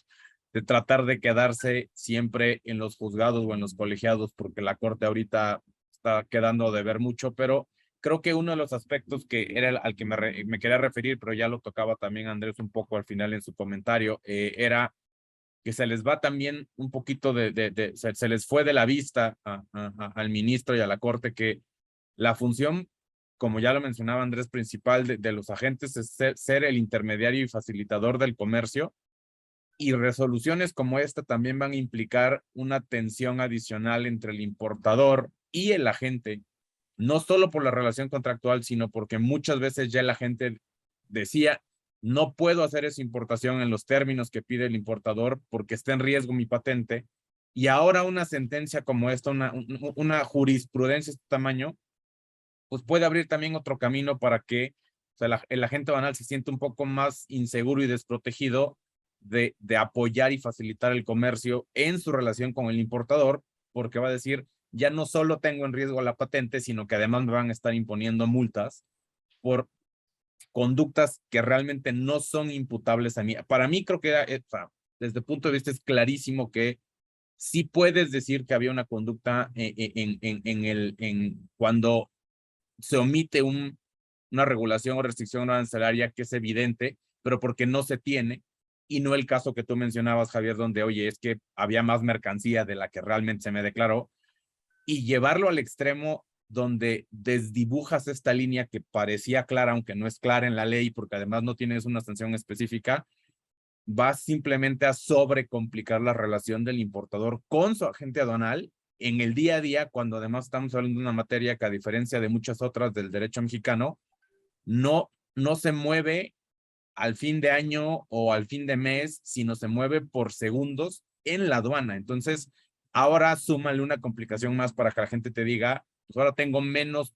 de tratar de quedarse siempre en los juzgados o en los colegiados, porque la Corte ahorita está quedando de ver mucho, pero creo que uno de los aspectos que era al que me quería referir, pero ya lo tocaba también Andrés un poco al final en su comentario, era que se les va también un poquito se les fue de la vista al ministro y a la Corte que la función, como ya lo mencionaba Andrés, principal de los agentes es ser el intermediario y facilitador del comercio, y resoluciones como esta también van a implicar una tensión adicional entre el importador y el agente, no solo por la relación contractual, sino porque muchas veces ya el agente decía, no puedo hacer esa importación en los términos que pide el importador porque está en riesgo mi patente, y ahora una sentencia como esta, una jurisprudencia de este tamaño, pues puede abrir también otro camino para que, o sea, el agente banal se siente un poco más inseguro y desprotegido de apoyar y facilitar el comercio en su relación con el importador, porque va a decir, ya no solo tengo en riesgo la patente, sino que además me van a estar imponiendo multas por conductas que realmente no son imputables a mí. Para mí creo que desde el punto de vista es clarísimo que sí puedes decir que había una conducta cuando se omite una regulación o restricción arancelaria que es evidente, pero porque no se tiene, y no el caso que tú mencionabas, Javier, donde, oye, es que había más mercancía de la que realmente se me declaró, y llevarlo al extremo donde desdibujas esta línea que parecía clara, aunque no es clara en la ley, porque además no tienes una sanción específica, vas simplemente a sobrecomplicar la relación del importador con su agente aduanal en el día a día, cuando además estamos hablando de una materia que, a diferencia de muchas otras del derecho mexicano, no se mueve al fin de año o al fin de mes, sino se mueve por segundos en la aduana. Entonces, ahora súmale una complicación más para que la gente te diga, pues ahora tengo menos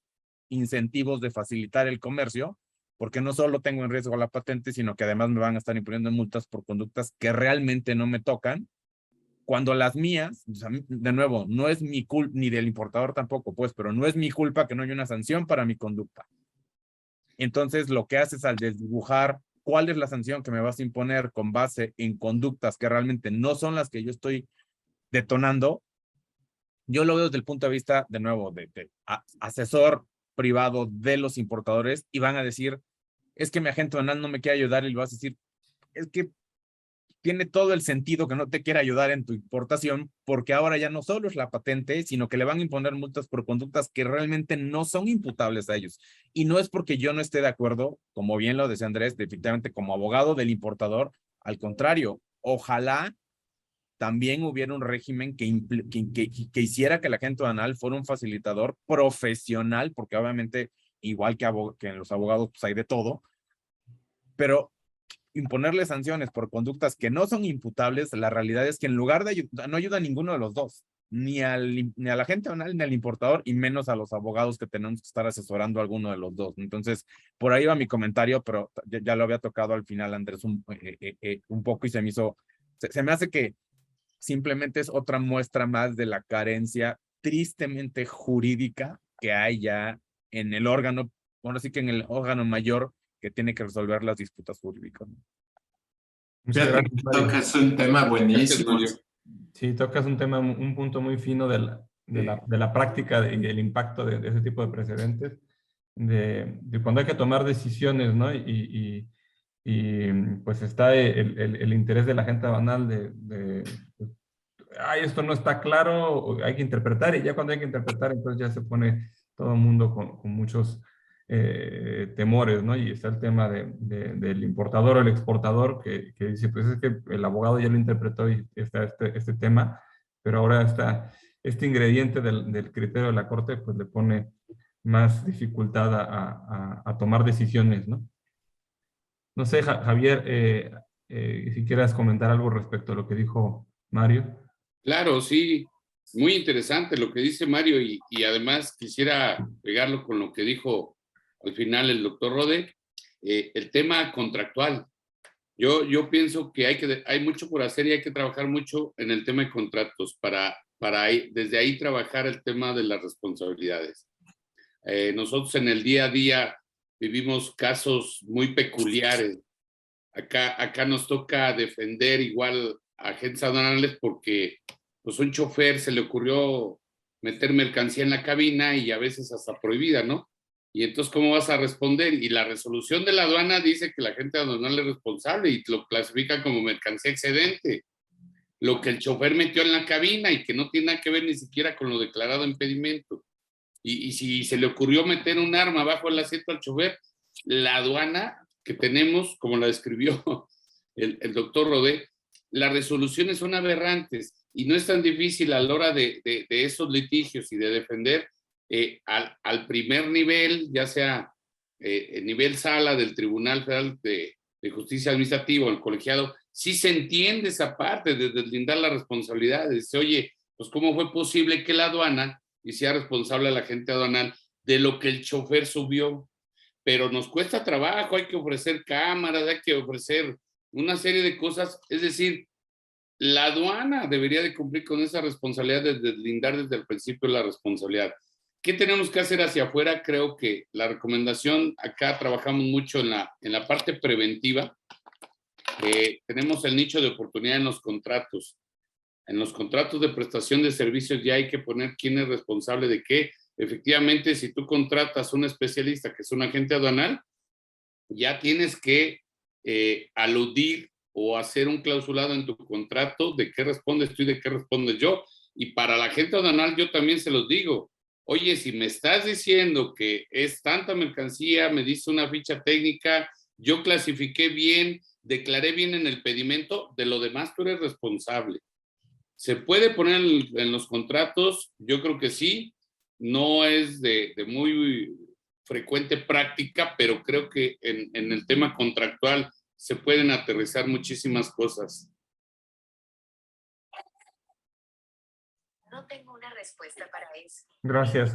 incentivos de facilitar el comercio, porque no solo tengo en riesgo la patente, sino que además me van a estar imponiendo multas por conductas que realmente no me tocan, cuando las mías, o sea, de nuevo, no es mi culpa, ni del importador tampoco, pues, pero no es mi culpa que no haya una sanción para mi conducta. Entonces, lo que haces al desdibujar cuál es la sanción que me vas a imponer con base en conductas que realmente no son las que yo estoy detonando, yo lo veo desde el punto de vista, de nuevo, de asesor privado de los importadores, y van a decir, es que mi agente aduanal no me quiere ayudar, y le vas a decir, es que tiene todo el sentido que no te quiera ayudar en tu importación, porque ahora ya no solo es la patente, sino que le van a imponer multas por conductas que realmente no son imputables a ellos. Y no es porque yo no esté de acuerdo, como bien lo decía Andrés, definitivamente como abogado del importador, al contrario, ojalá también hubiera un régimen que hiciera que el agente aduanal fuera un facilitador profesional, porque obviamente, igual que en los abogados, pues hay de todo, pero imponerle sanciones por conductas que no son imputables, la realidad es que en lugar de ayudar, no ayuda a ninguno de los dos, ni al agente aduanal ni al importador, y menos a los abogados que tenemos que estar asesorando a alguno de los dos. Entonces, por ahí va mi comentario, pero ya lo había tocado al final, Andrés, un poco, y se me hace que simplemente es otra muestra más de la carencia tristemente jurídica que hay ya en el órgano, bueno, sí que en el órgano mayor que tiene que resolver las disputas jurídicas. Muchas Fíjate gracias, que Mario. tocas un tema buenísimo. Gracias, Mario. Sí, tocas un tema, un punto muy fino de la práctica y el impacto de ese tipo de precedentes, de cuando hay que tomar decisiones, ¿no? Y pues está el interés de la gente banal ay, esto no está claro, hay que interpretar, y ya cuando hay que interpretar, entonces ya se pone todo el mundo con muchos temores, ¿no? Y está el tema del importador o el exportador que dice, pues es que el abogado ya lo interpretó y está este tema, pero ahora está este ingrediente del criterio de la corte, pues le pone más dificultad a tomar decisiones, ¿no? No sé, Javier, si quieras comentar algo respecto a lo que dijo Mario. Claro, sí, muy interesante lo que dice Mario, y además quisiera pegarlo con lo que dijo al final el doctor Rode, el tema contractual. Yo pienso que hay mucho por hacer y hay que trabajar mucho en el tema de contratos para desde ahí trabajar el tema de las responsabilidades. Nosotros en el día a día vivimos casos muy peculiares. Acá nos toca defender igual a agentes aduanales porque pues un chofer se le ocurrió meter mercancía en la cabina y a veces hasta prohibida, ¿no? Y entonces, ¿cómo vas a responder? Y la resolución de la aduana dice que la agente aduanal es responsable y lo clasifica como mercancía excedente. Lo que el chofer metió en la cabina y que no tiene nada que ver ni siquiera con lo declarado impedimento. Y si se le ocurrió meter un arma bajo el asiento al chofer, la aduana que tenemos, como la describió el doctor Rodé, las resoluciones son aberrantes y no es tan difícil a la hora de esos litigios y de defender al primer nivel, ya sea el nivel sala del Tribunal Federal de Justicia Administrativa o el colegiado, sí se entiende esa parte de deslindar las responsabilidades. Dice, oye, pues ¿cómo fue posible que la aduana hiciera responsable a la agente aduanal de lo que el chofer subió? Pero nos cuesta trabajo, hay que ofrecer cámaras, hay que ofrecer una serie de cosas, es decir, la aduana debería de cumplir con esa responsabilidad de deslindar desde el principio la responsabilidad. ¿Qué tenemos que hacer hacia afuera? Creo que la recomendación, acá trabajamos mucho en la parte preventiva, tenemos el nicho de oportunidad en los contratos. En los contratos de prestación de servicios ya hay que poner quién es responsable de qué. Efectivamente, si tú contratas a un especialista que es un agente aduanal, ya tienes que aludir o hacer un clausulado en tu contrato de qué respondes tú y de qué respondes yo. Y para la agente aduanal yo también se los digo, oye, si me estás diciendo que es tanta mercancía, me dice una ficha técnica, yo clasifiqué bien, declaré bien en el pedimento, de lo demás tú eres responsable. ¿Se puede poner en los contratos? Yo creo que sí. No es de muy frecuente práctica, pero creo que en el tema contractual se pueden aterrizar muchísimas cosas. No tengo una respuesta para eso. Gracias,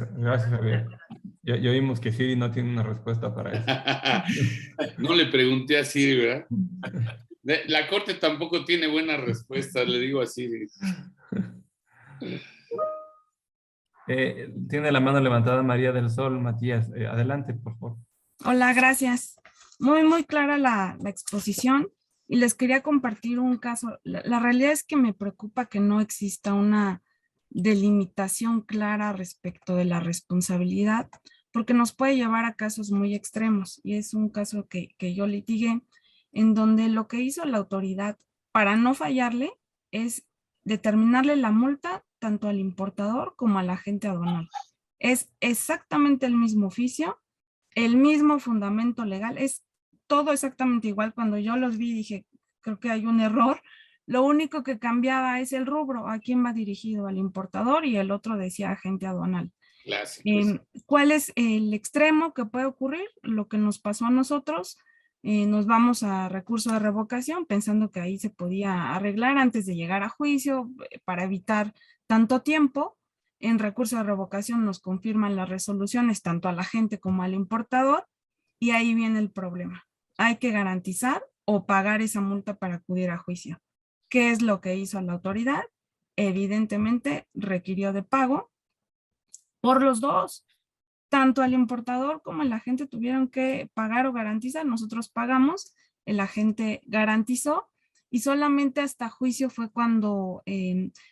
Javier. Ya oímos que Siri no tiene una respuesta para eso. No le pregunté a Siri, ¿verdad? La Corte tampoco tiene buenas respuestas, le digo a Siri. Tiene la mano levantada María del Sol, Matías. Adelante, por favor. Hola, gracias. Muy clara la exposición y les quería compartir un caso. La realidad es que me preocupa que no exista una delimitación clara respecto de la responsabilidad, porque nos puede llevar a casos muy extremos. Y es un caso que yo litigué, en donde lo que hizo la autoridad para no fallarle es determinarle la multa tanto al importador como al agente aduanal. Es exactamente el mismo oficio, el mismo fundamento legal, es todo exactamente igual. Cuando yo los vi dije, creo que hay un error. Lo único que cambiaba es el rubro, a quién va dirigido, al importador, y el otro decía agente aduanal. ¿Cuál es el extremo que puede ocurrir? Lo que nos pasó a nosotros, nos vamos a recurso de revocación pensando que ahí se podía arreglar antes de llegar a juicio para evitar tanto tiempo. En recurso de revocación nos confirman las resoluciones tanto al agente como al importador y ahí viene el problema. Hay que garantizar o pagar esa multa para acudir a juicio. ¿Qué es lo que hizo la autoridad? Evidentemente requirió de pago por los dos. Tanto el importador como el agente tuvieron que pagar o garantizar. Nosotros pagamos, el agente garantizó y solamente hasta juicio fue cuando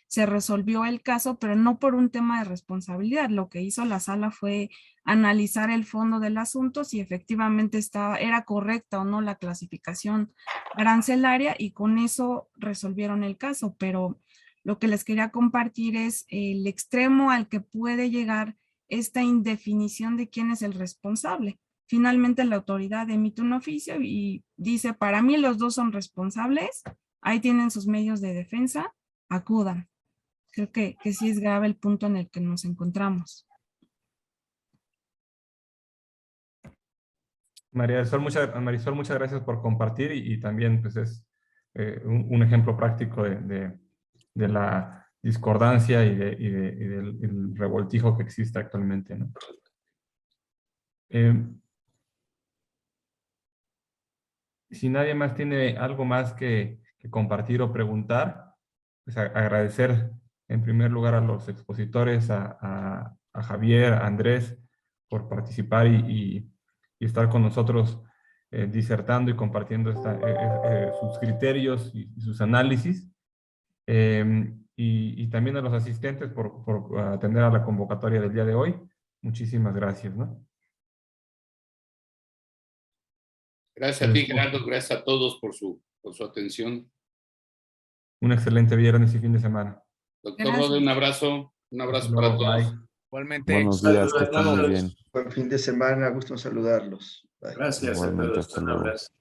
se resolvió el caso, pero no por un tema de responsabilidad. Lo que hizo la sala fue analizar el fondo del asunto, si efectivamente era correcta o no la clasificación arancelaria, y con eso resolvieron el caso. Pero lo que les quería compartir es el extremo al que puede llegar esta indefinición de quién es el responsable. Finalmente la autoridad emite un oficio y dice, para mí los dos son responsables, ahí tienen sus medios de defensa, acudan. Creo que sí es grave el punto en el que nos encontramos. Marisol, muchas gracias por compartir y también pues es un ejemplo práctico de la discordancia y del revoltijo que existe actualmente, ¿no? Si nadie más tiene algo más que compartir o preguntar, pues agradecer en primer lugar a los expositores, a Javier, a Andrés, por participar y estar con nosotros disertando y compartiendo sus criterios y sus análisis. Y también a los asistentes por atender a la convocatoria del día de hoy. Muchísimas gracias, ¿no? Gracias a ti, Gerardo. Gracias a todos por su atención. Un excelente viernes y fin de semana. Doctor Rode, un abrazo. Un abrazo Luego, para todos. bye. Igualmente. Buenos días, que estén muy bien. Buen fin de semana, gusto en saludarlos. Bye. Gracias a Igualmente, todos. hasta Un luego. abrazo.